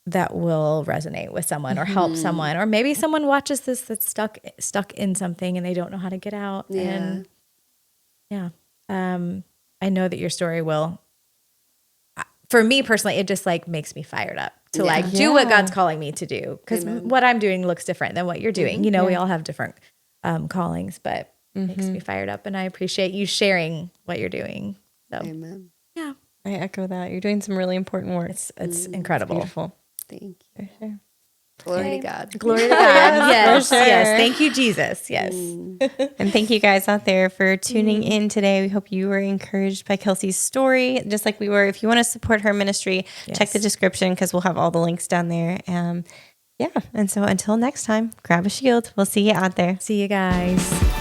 That will resonate with someone or help someone, or maybe someone watches this that's stuck in something and they don't know how to get out. Yeah. And I know that your story will. For me personally, it just like makes me fired up to like do what God's calling me to do. Because what I'm doing looks different than what you're doing. You know, we all have different callings, but it makes me fired up. And I appreciate you sharing what you're doing. So, Amen. Yeah. I echo that. You're doing some really important work. It's incredible. It's beautiful. Thank you. For sure. Glory to God. Glory to God. Yes. for sure. Yes. Thank you, Jesus. Yes. And thank you guys out there for tuning in today. We hope you were encouraged by Kelsey's story, just like we were. If you want to support her ministry, check the description because we'll have all the links down there. And so until next time, grab a shield. We'll see you out there. See you guys.